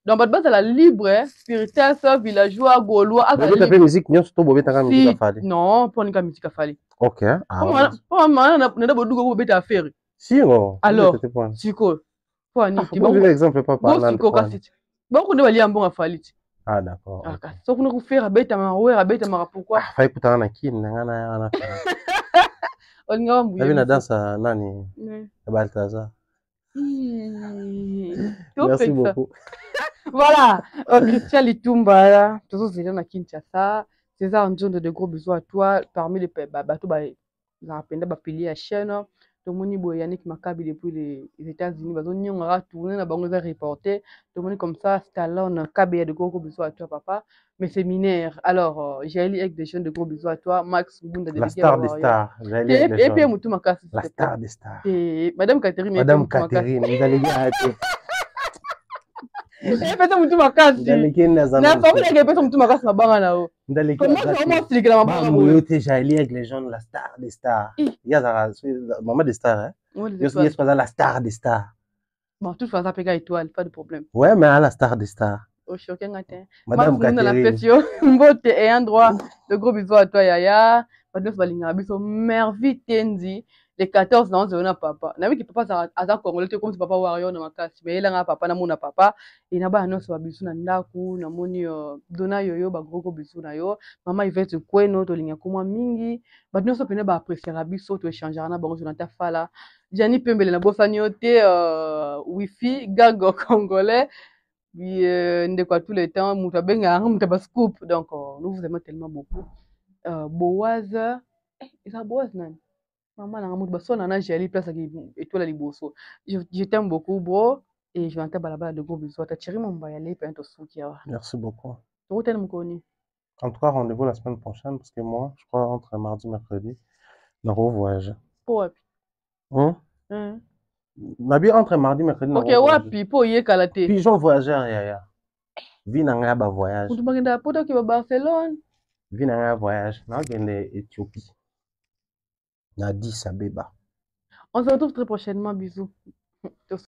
Donc, base à la libre, spirituelle, villageois, gaulois. Vous avez musique, nous sommes tous les musique si, non, pas une musique à faire. Ok. Pas on a faire. Si, non. Alors, si quoi? Faut un exemple, papa. Bon, on va aller en bon à faire. Ah, d'accord. So, on va faire bête à ma ouais, à bête à ma pourquoi? Ah, faut écouter un qui, n'a on va mouiller. La danse, nani? Balthazar. Merci beaucoup. Voilà, Christian Litumba, toujours c'est à Kinshasa. César Njondo, de gros bisous à toi. Parmi les bateaux, ils ont appelé à chaîne. Tout le monde Yannick Maccabi depuis les États-Unis. Ils ont tourné, ils ont reporté. Tout le monde comme ça, Stallone, KB, de gros bisous à toi, papa. Mes séminaires. Alors, j'ai lu avec des jeunes de gros bisous à toi. Max Bunda, la star des stars. Et puis, la star des stars. Madame Catherine. Madame Catherine, vous allez dire. Pesa mtu makasi. Na famille yake pesa mtu makasi na banga nao. Comment comment c'est que la maman moi tu j'ai lié avec les jeunes la star des stars. Il y a la maman des stars hein. Je suis pas la star des stars. Bon, tout ça pega étoile, pas de problème. Ouais, mais à la star des stars. Au choqué ngatin. Madame Catherine. Mbote et endroit. De gros bisous à toi Yaya. Madame Balinga biso merveille tendi. Les 14 ans, on a papa. Na que papa aza congolais comme papa warrior na makasi. Mais il a papa na mona papa. Et na ba no so bisu na ndaku na moni dona yoyo ba gros bisu na yo. Maman il veut te kweno to linya kuma mingi. Ba no so pene ba apprécier biso to échanger na bango na ta fala. Jani pembele na bosani yote wifi gago congolais. Puis ndekwa tous les temps muta benga muta ba scoop. Donc nous vous aimons tellement beaucoup. Boaz ça Boaz nan. Maman, je t'aime beaucoup, bro. Et je vais entendre balabala de gros bisous. T'as tiré mon bayalé, puis un soutien. Merci beaucoup. En tout cas, rendez-vous la semaine prochaine parce que moi, je crois, entre mardi et mercredi, nous allons voyager. Pour Nabi entre mardi et mercredi. Ok, wapi, pour y aller. Puis, j'en voyageur, yaya. Vie n'a pas voyage. Vous demandez à Poto qui va Barcelone. Vie n'a pas voyage. N'a pas Éthiopie. Addis Abeba. On se retrouve très prochainement. Bisous.